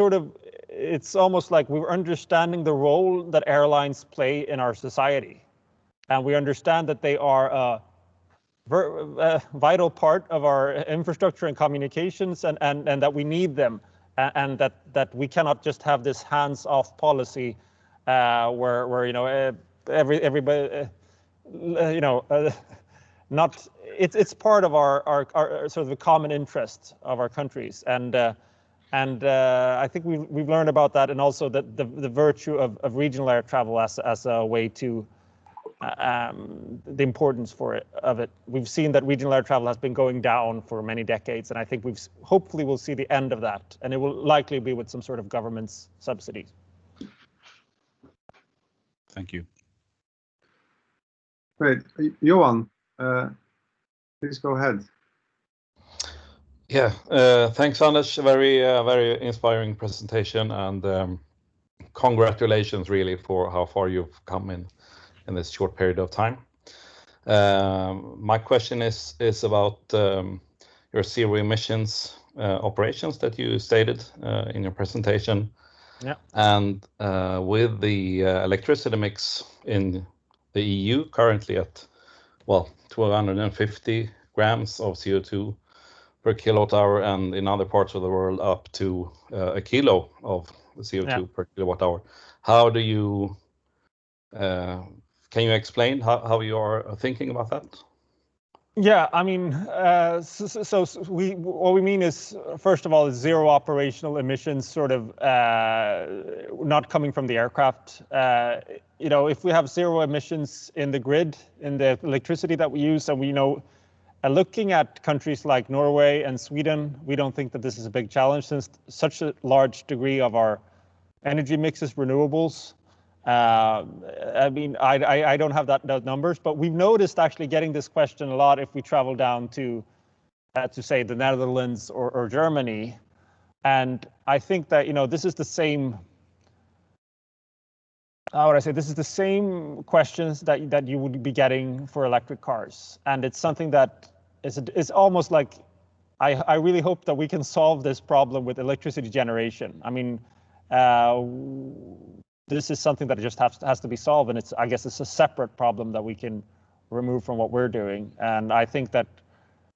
almost like we're understanding the role that airlines play in our society. And we understand that they are a vital part of our infrastructure and communications, and that we need them, and that we cannot just have this hands-off policy where everybody not it's part of our sort of the common interest of our countries, and I think we've learned about that, and also that the virtue of regional air travel as a way to the importance of it. We've seen that regional air travel has been going down for many decades, and I think hopefully we'll see the end of that, and it will likely be with some sort of government's subsidies. Thank you. Great. Johan, please go ahead. Yeah, thanks, Anders. Very inspiring presentation, and congratulations really for how far you've come in this short period of time. My question is about your zero emissions operations that you stated in your presentation. Yeah. And with the electricity mix in the EU currently at 250 grams of CO2 per kilowatt hour, and in other parts of the world up to a kilo of CO2 per kilowatt hour. How do you can you explain how you are thinking about that? Yeah, what we mean is, first of all, is zero operational emissions, sort of not coming from the aircraft. If we have zero emissions in the grid, in the electricity that we use, and we know, looking at countries like Norway and Sweden, we don't think that this is a big challenge, since such a large degree of our energy mix is renewables. I don't have those numbers, but we've noticed actually getting this question a lot if we travel down to say the Netherlands or Germany, and I think that this is the same. How would I say? This is the same questions that you would be getting for electric cars, and it's something that is almost like I really hope that we can solve this problem with electricity generation. This is something that just has to be solved, and I guess it's a separate problem that we can remove from what we're doing. And I think that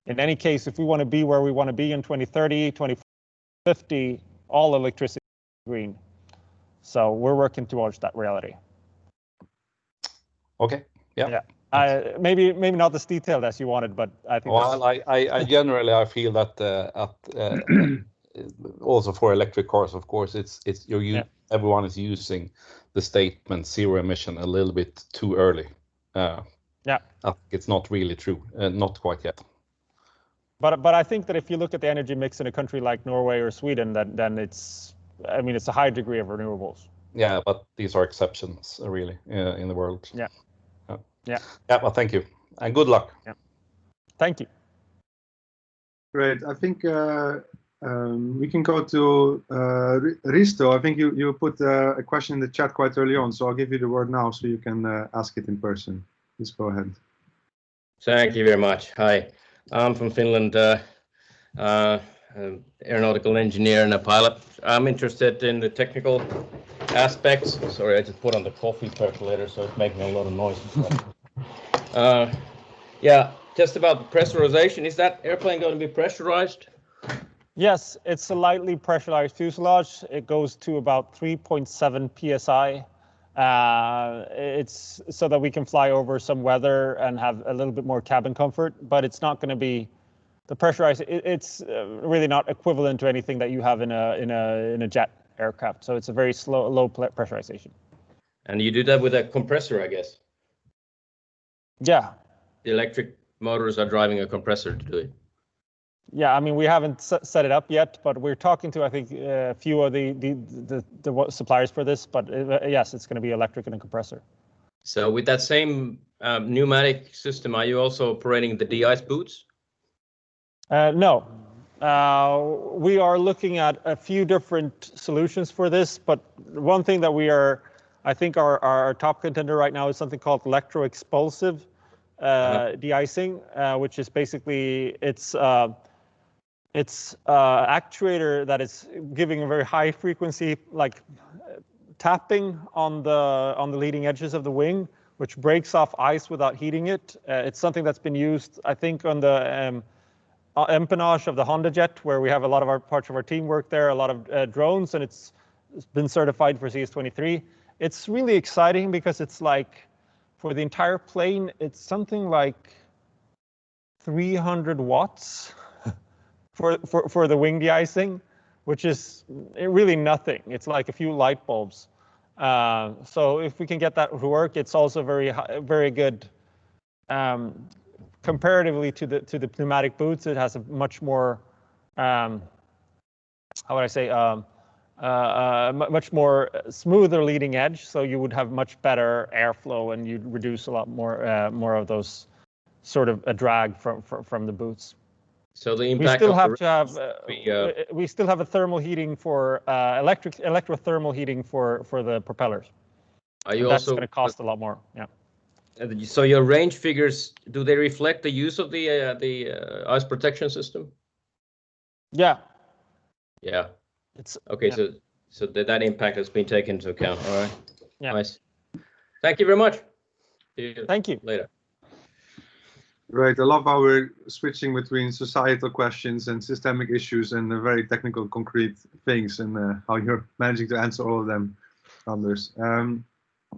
in any case, if we want to be where we want to be in 2030, 2050, all electricity is green. So we're working towards that reality. Okay. Yeah. Maybe not as detailed as you wanted, but I think. Well, I generally feel that also for electric cars, of course, everyone is using the statement zero emission a little bit too early. It's not really true, not quite yet. But I think that if you look at the energy mix in a country like Norway or Sweden, then it's a high degree of renewables. Yeah, but these are exceptions, really, in the world. Yeah. Yeah. Well, thank you, and good luck. Yeah. Thank you. Great. I think we can go to Risto. I think you put a question in the chat quite early on, so I'll give you the word now so you can ask it in person. Please go ahead. Thank you very much. Hi, I'm from Finland, aeronautical engineer and a pilot. I'm interested in the technical aspects. Sorry, I just put on the coffee percolator, so it's making a lot of noise. Yeah, just about the pressurization. Is that airplane going to be pressurized? Yes, it's a lightly pressurized fuselage. It goes to about 3.7 psi. It's so that we can fly over some weather and have a little bit more cabin comfort, but it's not going to be the pressurized. It's really not equivalent to anything that you have in a jet aircraft. So it's a very low pressurization. And you do that with a compressor, I guess. Yeah. The electric motors are driving a compressor to do it. Yeah, I mean, we haven't set it up yet, but we're talking to, I think, a few of the suppliers for this. But yes, it's going to be electric and a compressor. So with that same pneumatic system, are you also operating the de-ice boots? No. We are looking at a few different solutions for this, but one thing that we are, I think our top contender right now is something called electroexpulsive de-icing, which is basically it's actuator that is giving a very high frequency, like tapping on the leading edges of the wing, which breaks off ice without heating it. It's something that's been used, I think, on the empennage of the Honda jet, where we have a lot of our parts of our team work there, a lot of drones, and it's been certified for CS23. It's really exciting because it's like, for the entire plane, it's something like 300 watts for the wing de-icing, which is really nothing. It's like a few light bulbs. So if we can get that to work, it's also very good. Comparatively to the pneumatic boots, it has a much more, how would I say, much more smoother leading edge. So you would have much better airflow, and you'd reduce a lot more of those sort of a drag from the boots. So the impact we still have a thermal heating for electrothermal heating for the propellers. Are you That's also going to cost a lot more? Yeah. So your range figures, do they reflect the use of the ice protection system? Yeah. Yeah. It's okay. Yeah. So that impact has been taken into account. All right. Yeah. Nice. Thank you very much. See you Thank you. later. Right. I love how we're switching between societal questions and systemic issues and very technical, concrete things, and how you're managing to answer all of them, Anders.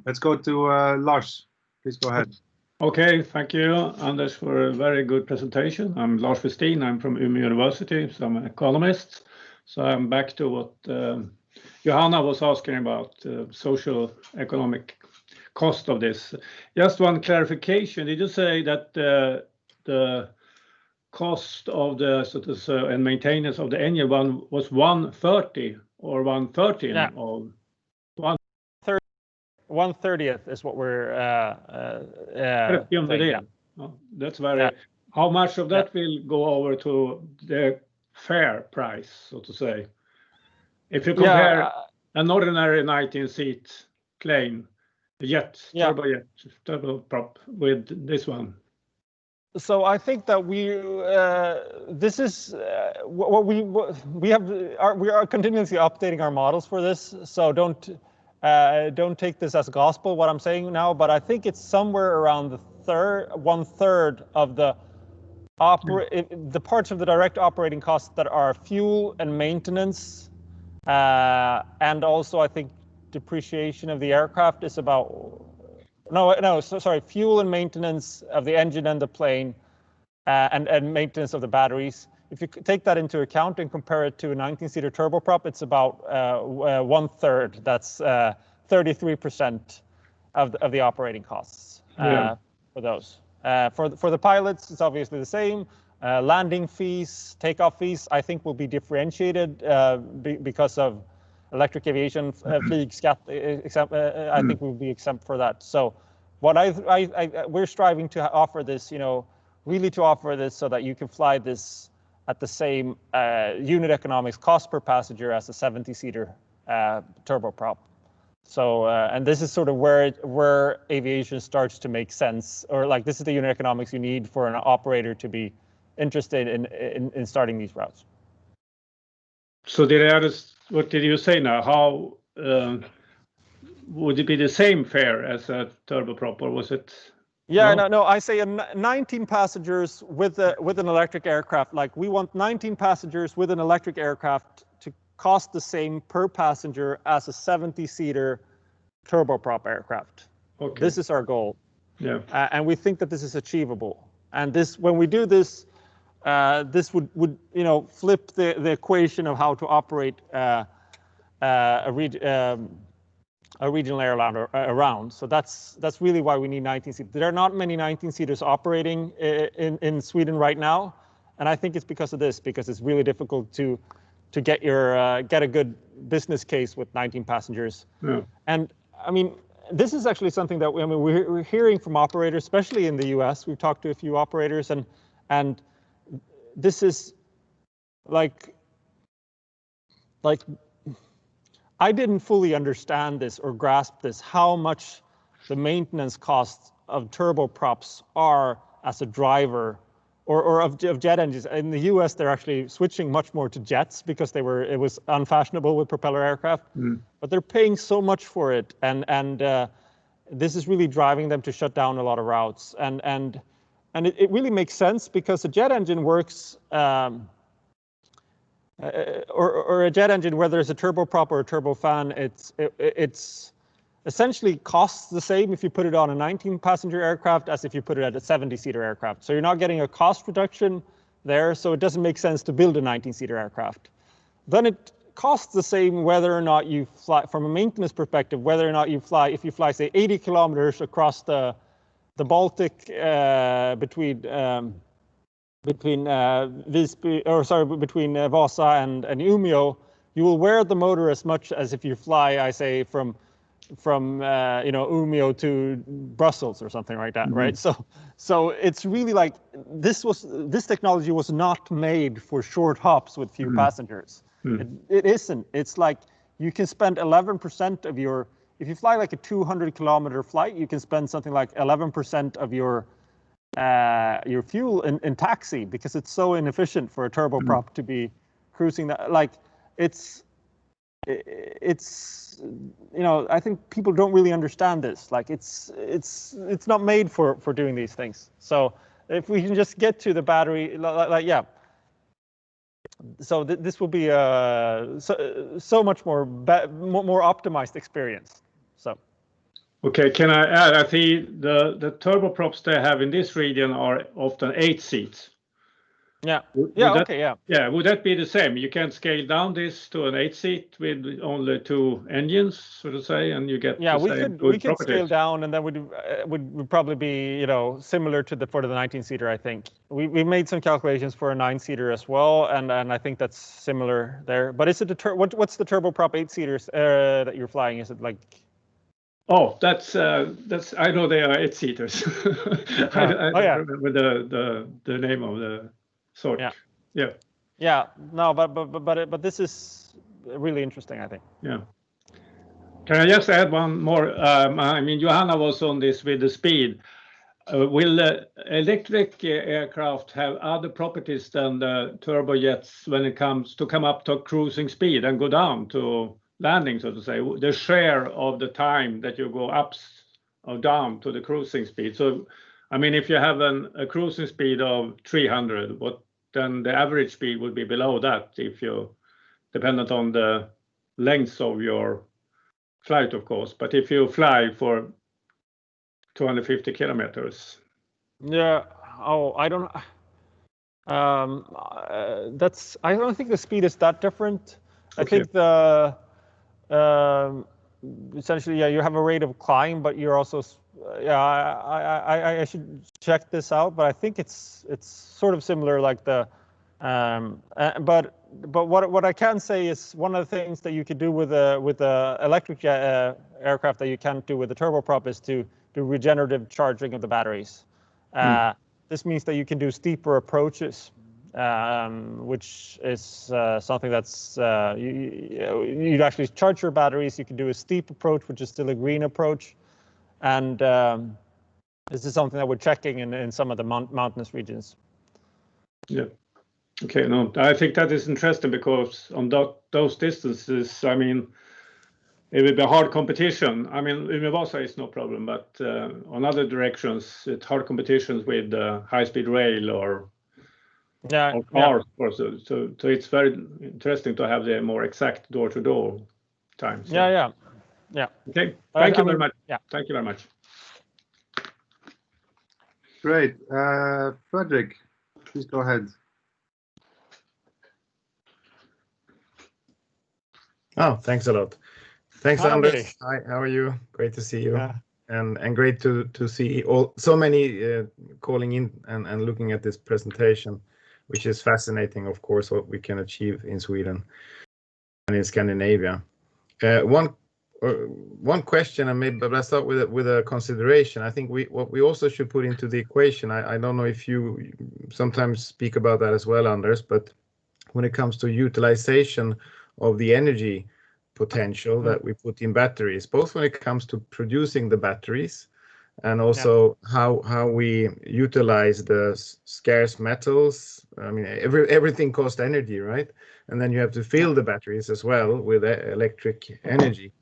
Let's go to Lars. Please go ahead. Okay, thank you, Anders, for a very good presentation. I'm Lars Westin. I'm from Umeå University, so I'm an economist. So I'm back to what Johanna was asking about, social economic cost of this. Just one clarification. Did you say that the cost of the and maintenance of the engine one was 130 or 113? Yeah. Of 1/30th is what we're saying, yeah. Oh, that's very. Yeah. How much of that will go over to the fair price, so to say? If you compare an ordinary 19-seat plane, jet, turbojet, turboprop, with this one. So I think that this is what we are continuously updating our models for this. So don't take this as gospel, what I'm saying now, but I think it's somewhere around one third of the parts of the direct operating costs that are fuel and maintenance, and also I think depreciation of the aircraft is about fuel and maintenance of the engine and the plane, and maintenance of the batteries. If you take that into account and compare it to a 19-seater turboprop, it's about 1/3. That's 33% of the operating costs for those. For the pilots, it's obviously the same. Landing fees, takeoff fees, I think will be differentiated because of electric aviation flygskatt. I think we'll be exempt for that. So what we're striving to offer this, really to offer this so that you can fly this at the same unit economics cost per passenger as a 70-seater turboprop. So, and this is sort of where aviation starts to make sense, or like this is the unit economics you need for an operator to be interested in starting these routes. So what did you say now? How would it be the same fare as a turboprop, or was it? Yeah, no. I say 19 passengers with an electric aircraft. Like we want 19 passengers with an electric aircraft to cost the same per passenger as a 70-seater turboprop aircraft. Okay. This is our goal. Yeah. And we think that this is achievable. And when we do this, this would flip the equation of how to operate a regional airline around. So that's really why we need 19 seaters. There are not many 19 seaters operating in Sweden right now, and I think it's because of this, because it's really difficult to get a good business case with 19 passengers. Yeah. And I mean, this is actually something that we're hearing from operators, especially in the US. We've talked to a few operators, and this is like I didn't fully understand this or grasp this, how much the maintenance costs of turboprops are as a driver or of jet engines. In the US, they're actually switching much more to jets because it was unfashionable with propeller aircraft, but they're paying so much for it. And this is really driving them to shut down a lot of routes. And it really makes sense because a jet engine works, or a jet engine, whether it's a turboprop or a turbofan, it's essentially costs the same if you put it on a 19-passenger aircraft as if you put it at a 70-seater aircraft. So you're not getting a cost reduction there, so it doesn't make sense to build a 19-seater aircraft. Then it costs the same whether or not you fly, from a maintenance perspective, whether or not you fly, if you fly, say, 80 kilometers across the Baltic between Vasa and Umeå, you will wear the motor as much as if you fly, I say, from Umeå to Brussels or something like that, right? So it's really like this technology was not made for short hops with few passengers. It isn't. It's like you can spend 11% of your, if you fly like a 200-kilometer flight, you can spend something like 11% of your fuel in taxi, because it's so inefficient for a turboprop to be cruising that. Like it's I think people don't really understand this. Like it's not made for doing these things. So if we can just get to the battery, yeah. So this will be so much more optimized experience. So. Okay, can I add? I think the turboprops they have in this region are often 8 seats. Yeah. Yeah, would that be the same? You can scale down this to an 8-seat with only 2 engines, so to say, and you get the same good we could scale down, and then would probably be similar to for the 19-seater. I think we made some calculations for a 9-seater as well, and I think that's similar there. But is it what's the turboprop 8-seaters that you're flying? Is it like? Oh, that's I know they are 8-seaters. I don't remember the name of the sort. Yeah. No, but this is really interesting, I think. Yeah. Can I just add one more? I mean, Johanna was on this with the speed. Will electric aircraft have other properties than the turbojets when it comes to come up to cruising speed and go down to landing, so to say, the share of the time that you go up or down to the cruising speed? So, I mean, if you have a cruising speed of 300, then the average speed would be below that, if you dependent on the length of your flight, of course. But if you fly for 250 kilometers. Yeah. Oh, I don't. I don't think the speed is that different. Okay. I think essentially, yeah, you have a rate of climb, but you're also I should check this out, but I think it's sort of similar, like the. But what I can say is one of the things that you could do with the electric aircraft that you can't do with the turboprop is to do regenerative charging of the batteries. This means that you can do steeper approaches, which is something that's you'd actually charge your batteries. You can do a steep approach, which is still a green approach, and this is something that we're checking in some of the mountainous regions. Yeah. Okay. No, I think that is interesting because on those distances, I mean, it will be hard competition. I mean, Umeå is no problem, but on other directions, it's hard competitions with high-speed rail or cars. So it's very interesting to have the more exact door-to-door times. Yeah. Okay. Thank you very much. Yeah. Thank you very much. Great. Frederick, please go ahead. Oh, thanks a lot. Thanks, Hi, Anders. Andy. Hi, how are you? Great to see you. Yeah. And great to see so many calling in and looking at this presentation, which is fascinating, of course, what we can achieve in Sweden and in Scandinavia. One question, and maybe let's start with a consideration. I think what we also should put into the equation. I don't know if you sometimes speak about that as well, Anders, but when it comes to utilization of the energy potential that we put in batteries, both when it comes to producing the batteries and also how we utilize the scarce metals. I mean, everything costs energy, right? And then you have to fill the batteries as well with electric energy.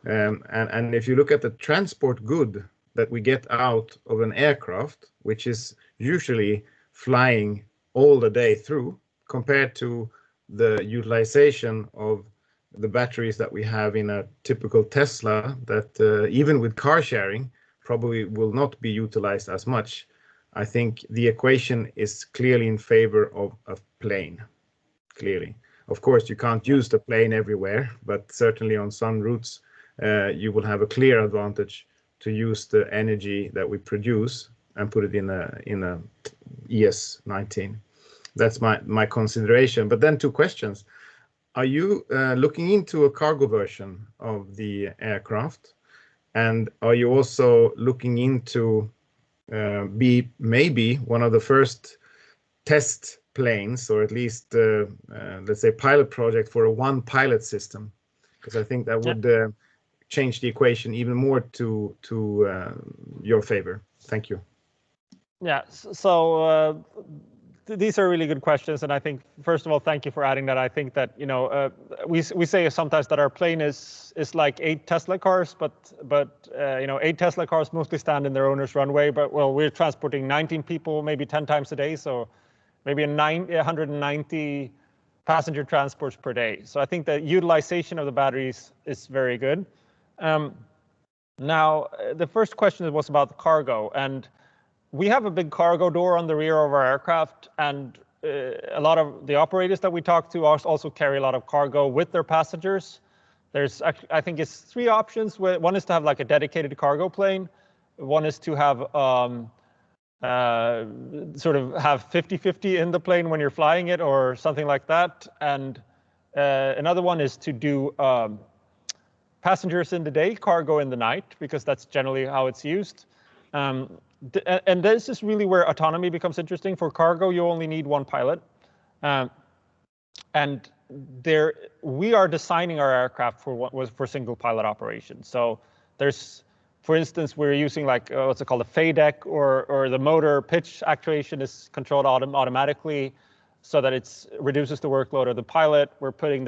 And if you look at the transport good that we get out of an aircraft, which is usually flying all the day through, compared to the utilization of the batteries that we have in a typical Tesla, that even with car sharing probably will not be utilized as much. I think the equation is clearly in favor of a plane. Clearly, of course, you can't use the plane everywhere, but certainly on some routes you will have a clear advantage to use the energy that we produce and put it in a ES19. That's my consideration. But then two questions. Are you looking into a cargo version of the aircraft? And are you also looking into be maybe one of the first test planes, or at least let's say pilot project for a one pilot system? Because I think that would change the equation even more to your favor. Thank you. Yeah. So these are really good questions, and I think first of all, thank you for adding that. I think that we say sometimes that our plane is like 8 Tesla cars, but 8 Tesla cars mostly stand in their owner's runway. But well, we're transporting 19 people maybe 10 times a day, so maybe 190 passenger transports per day. So I think the utilization of the batteries is very good. Now, the first question was about the cargo, and we have a big cargo door on the rear of our aircraft, and a lot of the operators that we talk to also carry a lot of cargo with their passengers. There's, I think it's 3 options. One is to have like a dedicated cargo plane. One is to have sort of have 50-50 in the plane when you're flying it or something like that. And another one is to do passengers in the day, cargo in the night, because that's generally how it's used. And this is really where autonomy becomes interesting. For cargo, you only need 1 pilot. And we are designing our aircraft for single pilot operation. So there's, for instance, we're using like what's it called, a FADEC, or the motor pitch actuation is controlled automatically, so that it reduces the workload of the pilot. We're putting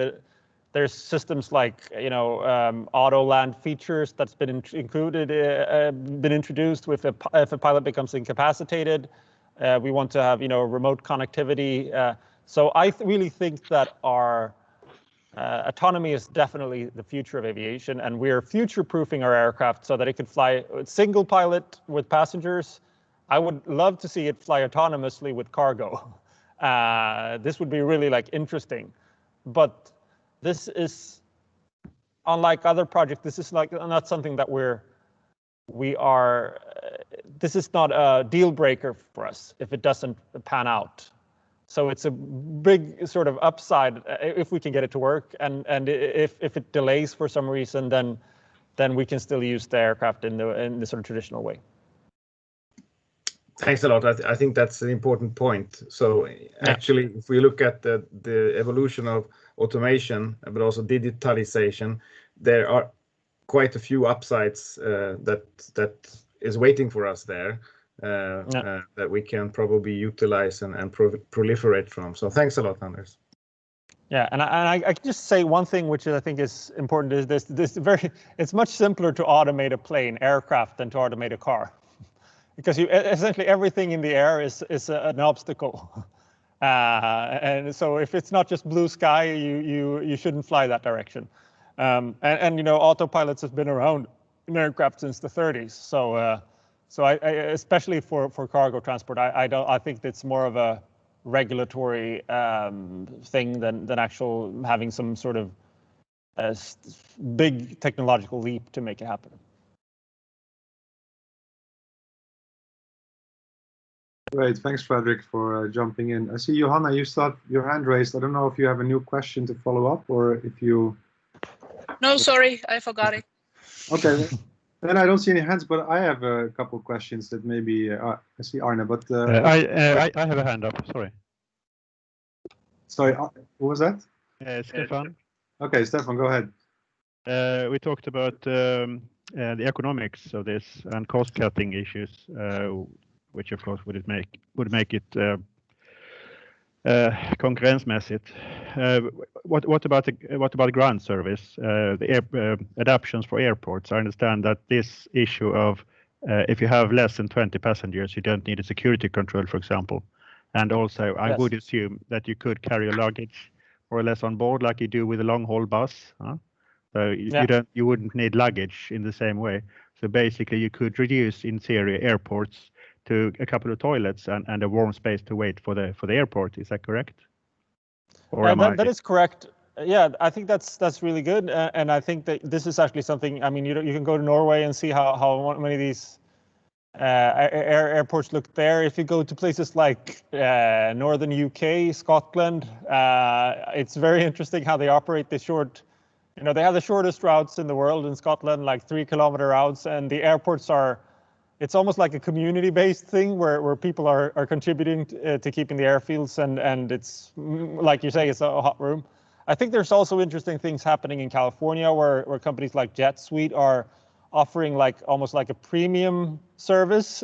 there's systems like auto land features that's been introduced with if a pilot becomes incapacitated. We want to have remote connectivity. So I really think that our autonomy is definitely the future of aviation, and we're future-proofing our aircraft so that it could fly single pilot with passengers. I would love to see it fly autonomously with cargo. This would be really interesting, but this is, unlike other projects, this is not something that we're we are. This is not a deal breaker for us if it doesn't pan out. So it's a big sort of upside if we can get it to work, and if it delays for some reason, then we can still use the aircraft in the sort of traditional way. Thanks a lot. I think that's an important point. So actually, if we look at the evolution of automation, but also digitalization, there are quite a few upsides that is waiting for us there that we can probably utilize and proliferate from. So thanks a lot, Anders. Yeah, and I can just say one thing which I think is important is it's much simpler to automate a plane, aircraft, than to automate a car. Because essentially everything in the air is an obstacle, and so if it's not just blue sky, you shouldn't fly that direction. And autopilots have been around in aircraft since the 30s. So I especially for cargo transport, I think it's more of a regulatory thing than actual having some sort of big technological leap to make it happen. Great, thanks, Fredrik, for jumping in. I see, Johanna, you still have your hand raised. I don't know if you have a new question to follow up or if you... No, sorry, I forgot it. Okay, then I don't see any hands, but I have a couple of questions that maybe... I see Arne, but... I have a hand up, sorry. Sorry, who was that? Stefan. Okay, Stefan, go ahead. We talked about the economics of this and cost-cutting issues, which of course would make it konkurrensmässigt. What about ground service? The adaptations for airports. I understand that this issue of if you have less than 20 passengers, you don't need a security control, for example. And also, I would assume that you could carry your luggage more or less on board, like you do with a long-haul bus. So you wouldn't need luggage in the same way. So basically, you could reduce, in theory, airports to a couple of toilets and a warm space to wait for the airport. Is that correct? Or that is correct. Yeah, I think that's really good, and I think that this is actually something. I mean, you can go to Norway and see how many of these airports look there. If you go to places like northern UK, Scotland, it's very interesting how they operate the short. They have the shortest routes in the world in Scotland, like 3-kilometer routes, and the airports are. It's almost like a community-based thing where people are contributing to keeping the airfields, and it's like you say, it's a hot room. I think there's also interesting things happening in California where companies like Jet Suite are offering almost like a premium service,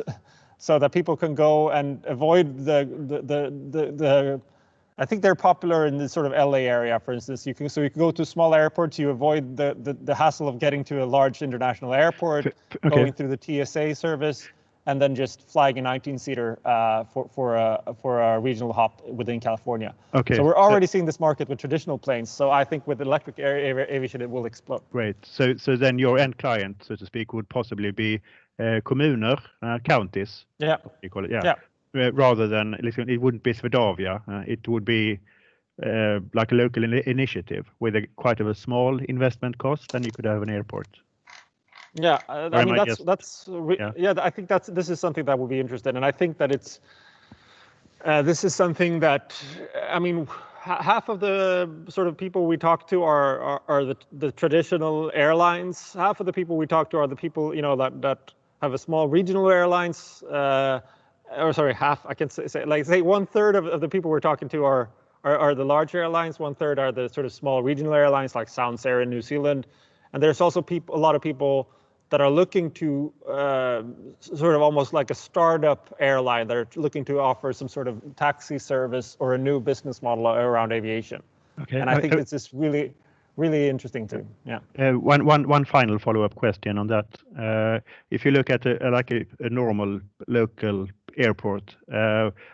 so that people can go and avoid the. I think they're popular in the sort of LA area, for instance. You can go to small airports, you avoid the hassle of getting to a large international airport, going through the TSA service, and then just flying a 19-seater for a regional hop within California. Okay. So we're already seeing this market with traditional planes. So I think with electric aviation, it will explode. Great. So then your end client, so to speak, would possibly be kommuner, counties. Yeah. You call it. Yeah. Rather than, it wouldn't be Swedavia, it would be like a local initiative with quite a small investment cost, and you could have an airport. Yeah, I mean I think this is something that will be interesting, and I think that it's this is something that I mean half of the sort of people we talk to are the traditional airlines. Half of the people we talk to are the people that have a small regional airlines. Or sorry, half. I can say 1/3 of the people we're talking to are the large airlines. 1/3 are the sort of small regional airlines like Sounds Air in New Zealand, and there's also a lot of people that are looking to sort of almost like a startup airline that are looking to offer some sort of taxi service or a new business model around aviation. Okay, and I think it's just really interesting too. Yeah. One final follow-up question on that. If you look at a normal local airport,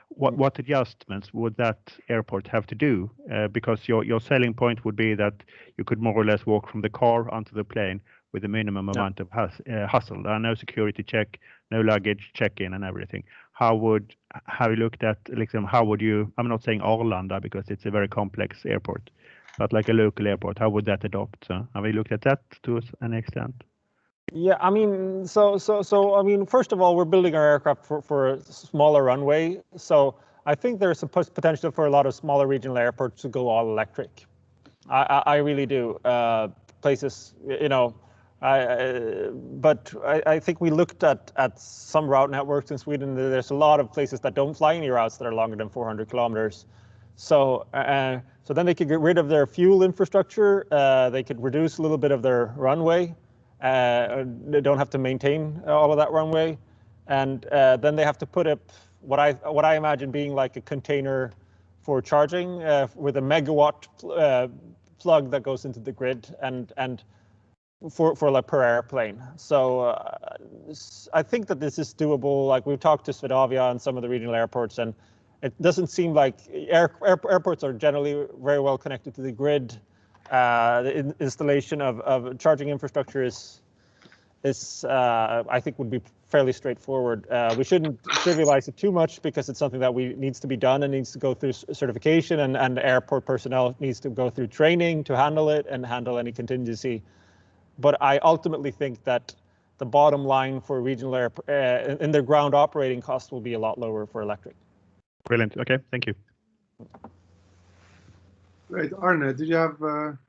what adjustments would that airport have to do? Because your selling point would be that you could more or less walk from the car onto the plane with a minimum amount of hustle. No security check, no luggage check-in and everything. Have you looked at, how would you, I'm not saying Arlanda because it's a very complex airport, but like a local airport, how would that adopt? Have you looked at that to an extent? Yeah, I mean, I mean, first of all, we're building our aircraft for a smaller runway. So I think there's a potential for a lot of smaller regional airports to go all electric. I really do. Places, you know, but I think we looked at some route networks in Sweden. There's a lot of places that don't fly any routes that are longer than 400 kilometers. So so then they could get rid of their fuel infrastructure. They could reduce a little bit of their runway. They don't have to maintain all of that runway, and then they have to put up what I imagine being like a container for charging with a megawatt plug that goes into the grid and for like per airplane. So I think that this is doable. Like we've talked to Swedavia and some of the regional airports, and it doesn't seem like airports are generally very well connected to the grid. The installation of charging infrastructure is I think would be fairly straightforward. We shouldn't trivialize it too much because it's something that needs to be done and needs to go through certification, and airport personnel needs to go through training to handle it and handle any contingency. But I ultimately think that the bottom line for regional in their ground operating costs will be a lot lower for electric. Brilliant. Okay, thank you. Great. Arne, did you have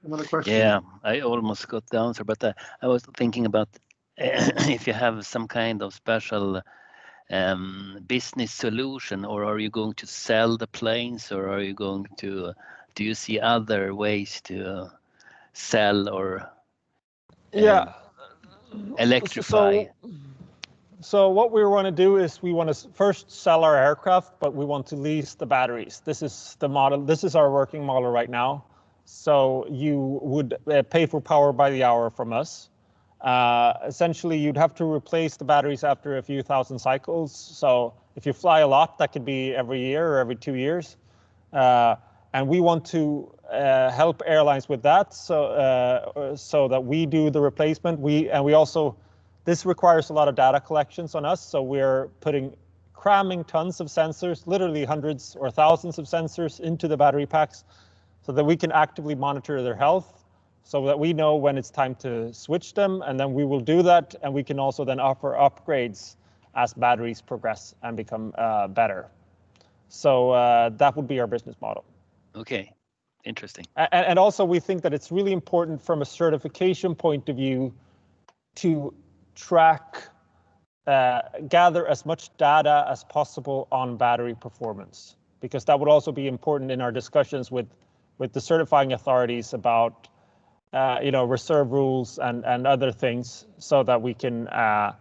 another question? Yeah, I almost got the answer, but I was thinking about if you have some kind of special business solution, or are you going to sell the planes, or are you going to, do you see other ways to sell or electrify? So what we want to do is we want to first sell our aircraft, but we want to lease the batteries. This is the model. This is our working model right now. So you would pay for power by the hour from us. Essentially, you'd have to replace the batteries after a few thousand cycles. So if you fly a lot, that could be every year or every 2 years. And we want to help airlines with that, so that we do the replacement. This requires a lot of data collections on us, so we're cramming tons of sensors, literally hundreds or thousands of sensors into the battery packs, so that we can actively monitor their health, so that we know when it's time to switch them, and then we will do that, and we can also then offer upgrades as batteries progress and become better. So that would be our business model. Okay, interesting. And also we think that it's really important from a certification point of view to track, gather as much data as possible on battery performance, because that would also be important in our discussions with the certifying authorities about reserve rules and other things, so that we can have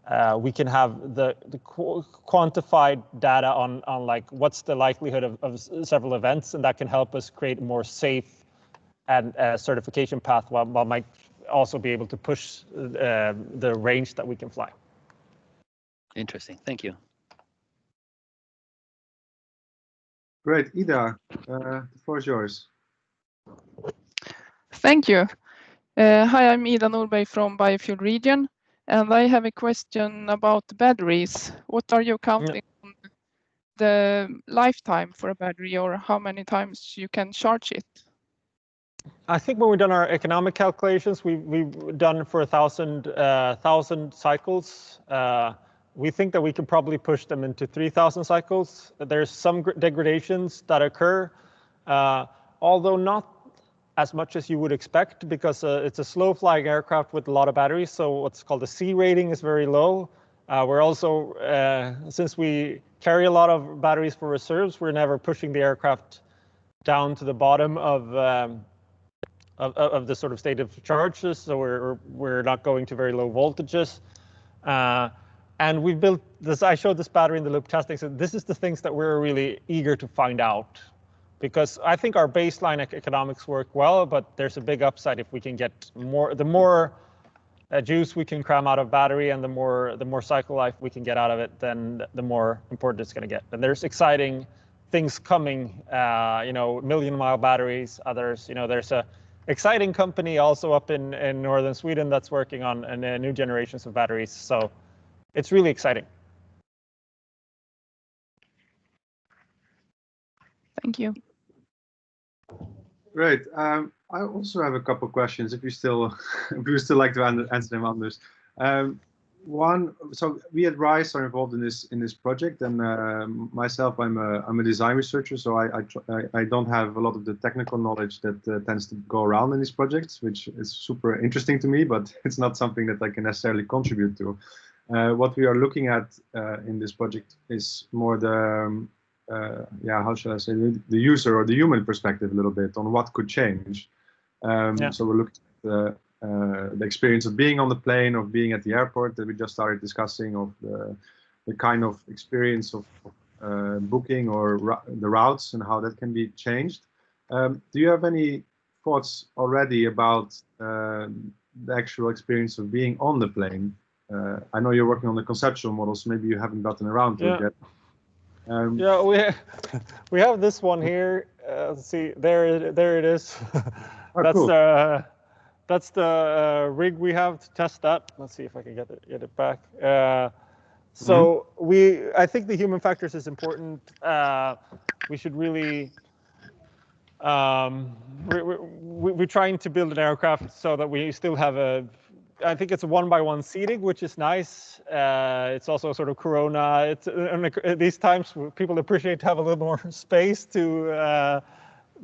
the quantified data on like what's the likelihood of several events, and that can help us create a more safe and certification path, while might also be able to push the range that we can fly. Interesting. Thank you. Great. Ida, the floor is yours. Thank you. Hi, I'm Ida Norberg from Biofuel Region, and I have a question about batteries. What are you counting on the lifetime for a battery, or how many times you can charge it? I think when we've done our economic calculations, we've done for 1,000 cycles. We think that we can probably push them into 3,000 cycles. There's some degradations that occur, although not as much as you would expect, because it's a slow-flying aircraft with a lot of batteries. So what's called the C rating is very low. We're also, since we carry a lot of batteries for reserves, we're never pushing the aircraft down to the bottom of the sort of state of charges, so we're not going to very low voltages. And we've built this. I showed this battery in the loop testing, so this is the things that we're really eager to find out, because I think our baseline economics work well, but there's a big upside if we can get more. The more juice we can cram out of battery, and the more cycle life we can get out of it, then the more important it's going to get. And there's exciting things coming, million-mile batteries. Others, there's a exciting company also up in northern Sweden that's working on new generations of batteries. So it's really exciting. Thank you. Great. I also have a couple of questions. If you still like to answer them, Anders. One, so we at RISE are involved in this project, and myself, I'm a design researcher, so I don't have a lot of the technical knowledge that tends to go around in these projects, which is super interesting to me, but it's not something that I can necessarily contribute to. What we are looking at in this project is more the how shall I say, the user or the human perspective a little bit on what could change. So we're looking at the experience of being on the plane, of being at the airport that we just started discussing, of the kind of experience of booking or the routes and how that can be changed. Do you have any thoughts already about the actual experience of being on the plane? I know you're working on the conceptual models. Maybe you haven't gotten around to it yet. Yeah, we have this one here. Let's see, there it is. Oh, cool. That's the rig we have to test that. Let's see if I can get it back. So I think the human factors is important. We should really we're trying to build an aircraft so that we still have I think it's a 1-by-1 seating, which is nice. It's also sort of Corona. These times people appreciate to have a little more space to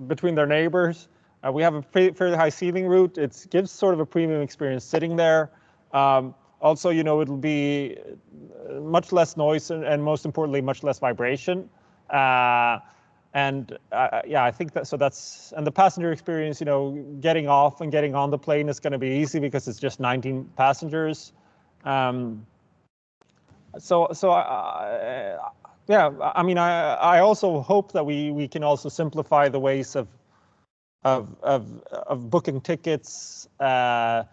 between their neighbors. We have a fairly high ceiling route. It gives sort of a premium experience sitting there. Also, it'll be much less noise and most importantly, much less vibration. I think that and the passenger experience, getting off and getting on the plane is going to be easy because it's just 19 passengers. I mean, I also hope that we can also simplify the ways of booking tickets. The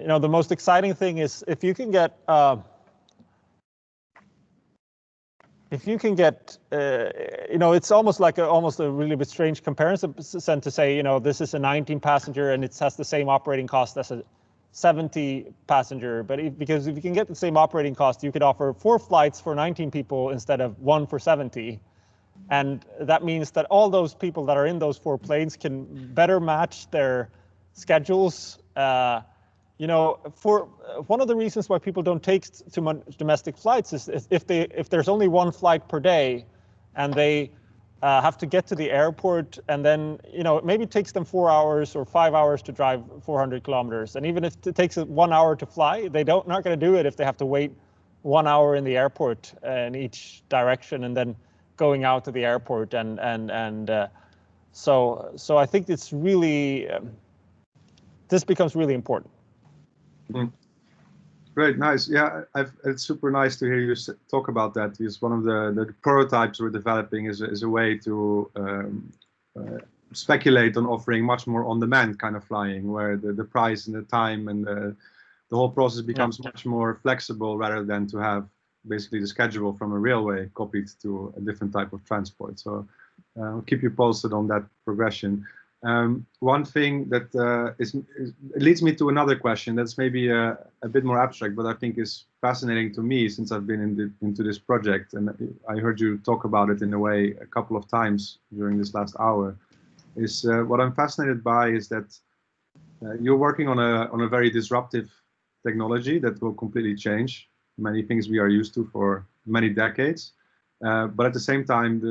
most exciting thing is if you can get it's almost like a really bit strange comparison to say, this is a 19 passenger and it has the same operating cost as a 70 passenger. But because if you can get the same operating cost, you could offer 4 flights for 19 people instead of 1 for 70. And that means that all those people that are in those 4 planes can better match their schedules. For one of the reasons why people don't take too much domestic flights is if there's only 1 flight per day, and they have to get to the airport, and then maybe it takes them 4 hours or 5 hours to drive 400 kilometers, and even if it takes 1 hour to fly, they're not going to do it if they have to wait 1 hour in the airport in each direction, and then going out to the airport, so I think it's really this becomes really important. Great, nice. Yeah, it's super nice to hear you talk about that. Because one of the prototypes we're developing is a way to speculate on offering much more on-demand kind of flying, where the price and the time and the whole process becomes much more flexible, rather than to have basically the schedule from a railway copied to a different type of transport. So I'll keep you posted on that progression. One thing that it leads me to another question that's maybe a bit more abstract, but I think is fascinating to me since I've been into this project, and I heard you talk about it in a way a couple of times during this last hour. Is what I'm fascinated by is that you're working on a very disruptive technology that will completely change many things we are used to for many decades, but at the same time,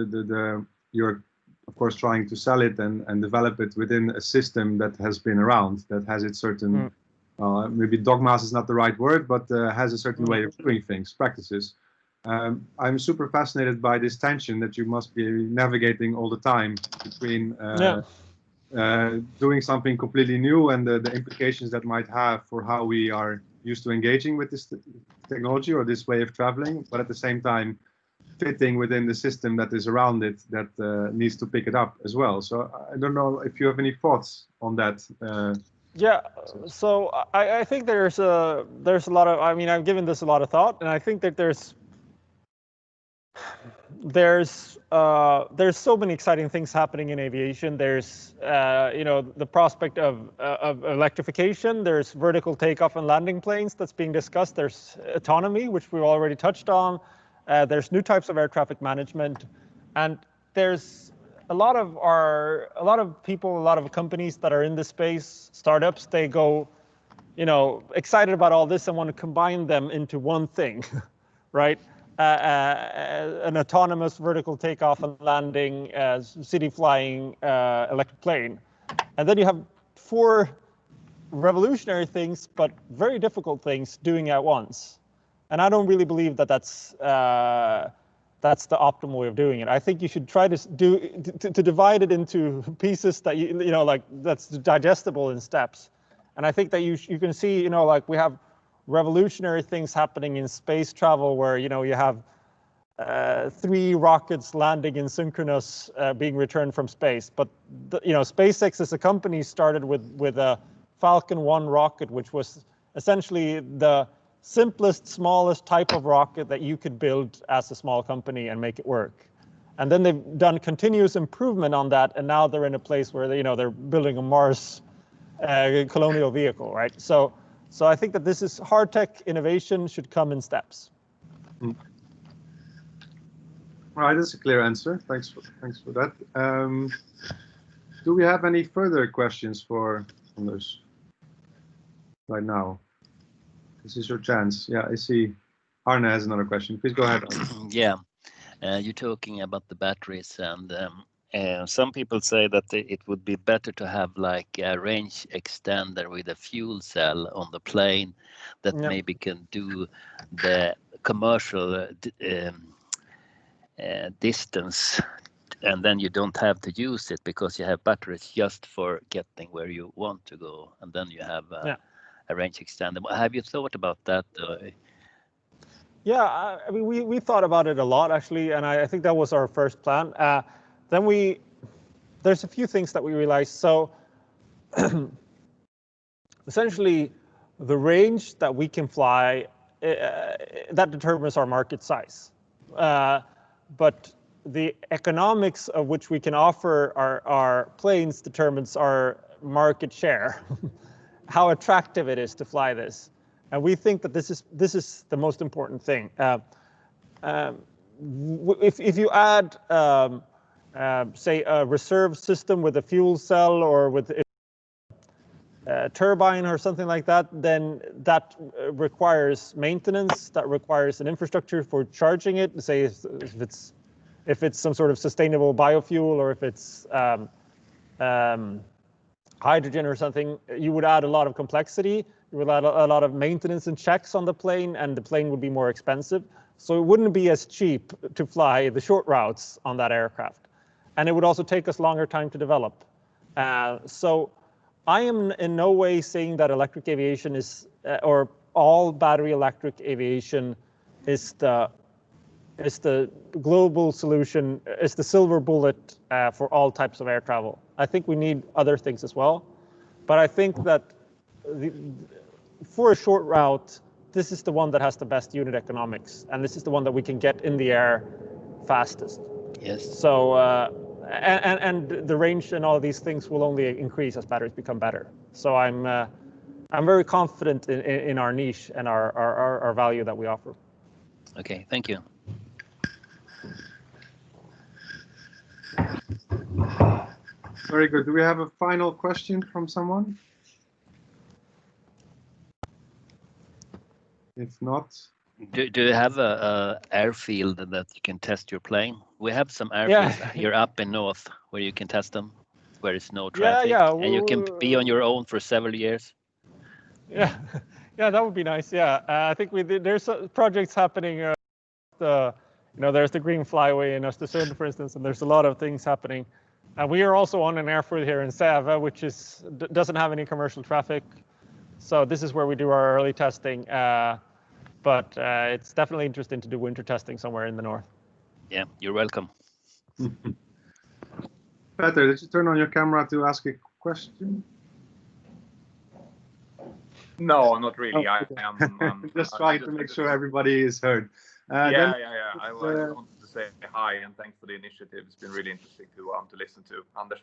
you're of course trying to sell it and develop it within a system that has been around, that has its certain maybe dogmas is not the right word, but has a certain way of doing things, practices. I'm super fascinated by this tension that you must be navigating all the time between doing something completely new and the implications that might have for how we are used to engaging with this technology or this way of traveling, but at the same time fitting within the system that is around it that needs to pick it up as well. So I don't know if you have any thoughts on that. Yeah, so I think there's a lot of, I mean, I've given this a lot of thought, and I think that there's so many exciting things happening in aviation. There's the prospect of electrification. There's vertical takeoff and landing planes that's being discussed. There's autonomy, which we've already touched on. There's new types of air traffic management, and there's a lot of people, a lot of companies that are in this space, startups, they go, excited about all this and want to combine them into one thing, right? An autonomous vertical takeoff and landing, city flying electric plane. And then you have 4 revolutionary things, but very difficult things doing at once. And I don't really believe that that's the optimal way of doing it. I think you should try to divide it into pieces that that's digestible in steps. And I think that you can see, like we have revolutionary things happening in space travel where, you have 3 rockets landing in synchronous being returned from space. But, SpaceX as a company started with a Falcon 1 rocket, which was essentially the simplest, smallest type of rocket that you could build as a small company and make it work. And then they've done continuous improvement on that, and now they're in a place where they're building a Mars colonial vehicle, right? So I think that this is hard tech innovation should come in steps. All right, that's a clear answer. Thanks for that. Do we have any further questions for Anders right now? This is your chance. Yeah, I see Arne has another question. Please go ahead. Yeah, you're talking about the batteries, and some people say that it would be better to have like a range extender with a fuel cell on the plane that maybe can do the commercial distance, and then you don't have to use it because you have batteries just for getting where you want to go, and then you have a range extender. Have you thought about that? Yeah, I mean, we thought about it a lot actually, and I think that was our first plan. Then there's a few things that we realized. So essentially, the range that we can fly that determines our market size. But the economics of which we can offer our planes determines our market share, how attractive it is to fly this. And we think that this is the most important thing. If you add, say, a reserve system with a fuel cell or with a turbine or something like that, then that requires maintenance. That requires an infrastructure for charging it. Say if it's some sort of sustainable biofuel, or if it's hydrogen or something, you would add a lot of complexity. You would add a lot of maintenance and checks on the plane, and the plane would be more expensive. So it wouldn't be as cheap to fly the short routes on that aircraft. And it would also take us longer time to develop. So I am in no way saying that electric aviation is, or all battery electric aviation is the global solution, is the silver bullet for all types of air travel. I think we need other things as well. But I think that for a short route, this is the one that has the best unit economics, and this is the one that we can get in the air fastest. Yes. So, and the range and all of these things will only increase as batteries become better. So I'm very confident in our niche and our value that we offer. Okay, thank you. Very good. Do we have a final question from someone? If not, do you have a airfield that you can test your plane? We have some airfields here up in north where you can test them, where it's no traffic, and you can be on your own for several years. Yeah, that would be nice. Yeah, I think there's projects happening. There's the Green Flyway in Östersund, for instance, and there's a lot of things happening. We are also on an airfield here in Säve, which doesn't have any commercial traffic. So this is where we do our early testing. But it's definitely interesting to do winter testing somewhere in the north. Yeah, you're welcome. Peter, did you turn on your camera to ask a question? No, not really. Oh, okay. I am just trying to make sure everybody is heard. Yeah. I wanted to say hi and thanks for the initiative. It's been really interesting to listen to. Anders.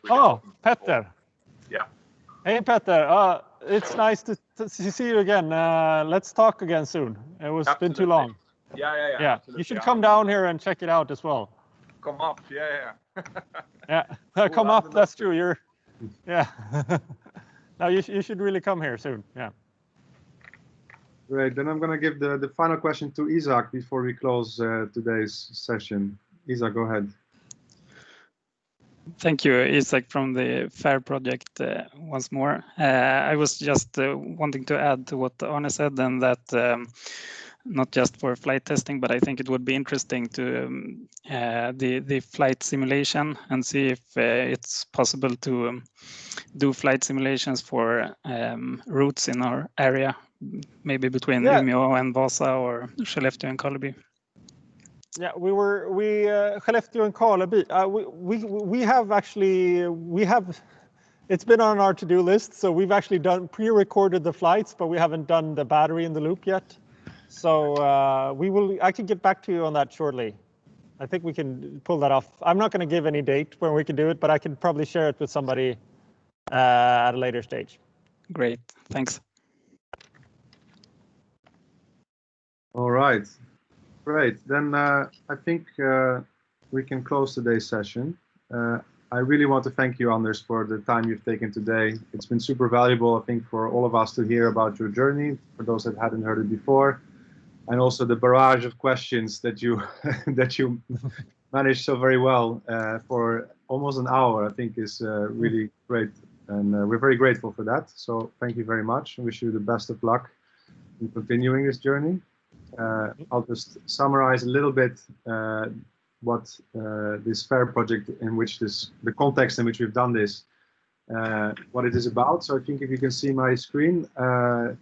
Peter. Yeah. Hey, Peter. It's nice to see you again. Let's talk again soon. It's been too long. Yeah. Yeah, you should come down here and check it out as well. come up. Yeah. Yeah, come up. That's true. Yeah. Now you should really come here soon. Yeah. Great. Then I'm going to give the final question to Isaac before we close today's session. Isaac, go ahead. Thank you, Isaac from the FAIR project once more. I was just wanting to add to what Arne said, and that not just for flight testing, but I think it would be interesting to the flight simulation and see if it's possible to do flight simulations for routes in our area, maybe between Umeå and Vasa or Skellefteå and Karleby. Yeah, Skellefteå and Karleby. We have it's been on our to-do list, so we've actually pre-recorded the flights, but we haven't done the battery in the loop yet. So I can get back to you on that shortly. I think we can pull that off. I'm not going to give any date when we can do it, but I can probably share it with somebody at a later stage. Great, thanks. All right, great. Then I think we can close today's session. I really want to thank you, Anders, for the time you've taken today. It's been super valuable, I think, for all of us to hear about your journey, for those that hadn't heard it before, and also the barrage of questions that you managed so very well for almost an hour, I think is really great. And we're very grateful for that. So thank you very much. I wish you the best of luck in continuing this journey. I'll just summarize a little bit what this FAIR project, in which the context in which we've done this, what it is about. So I think if you can see my screen,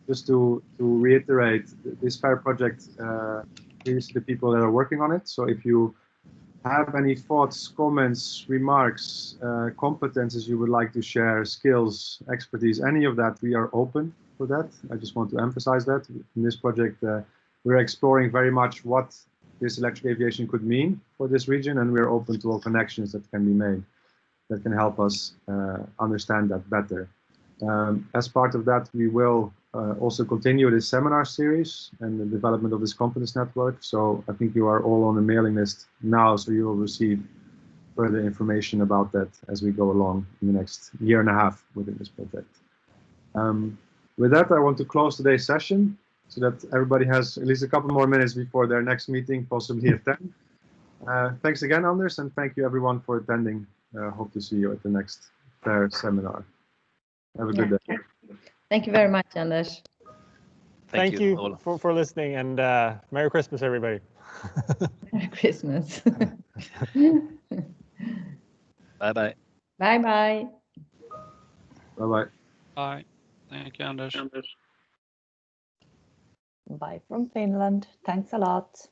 just to reiterate, this FAIR project, here's the people that are working on it. So if you have any thoughts, comments, remarks, competences you would like to share, skills, expertise, any of that, we are open for that. I just want to emphasize that. In this project, we're exploring very much what this electric aviation could mean for this region, and we're open to all connections that can be made that can help us understand that better. As part of that, we will also continue this seminar series and the development of this competence network. So I think you are all on the mailing list now, so you will receive further information about that as we go along in the next year and a half within this project. With that, I want to close today's session so that everybody has at least a couple more minutes before their next meeting, possibly at 10. Thanks again, Anders, and thank you everyone for attending. Hope to see you at the next FAIR seminar. Have a good day. Thank you very much, Anders. Thank you for listening, and Merry Christmas, everybody. Merry Christmas. Bye-bye. Bye-bye. Bye-bye. Bye. Thank you, Anders. Bye from Finland. Thanks a lot.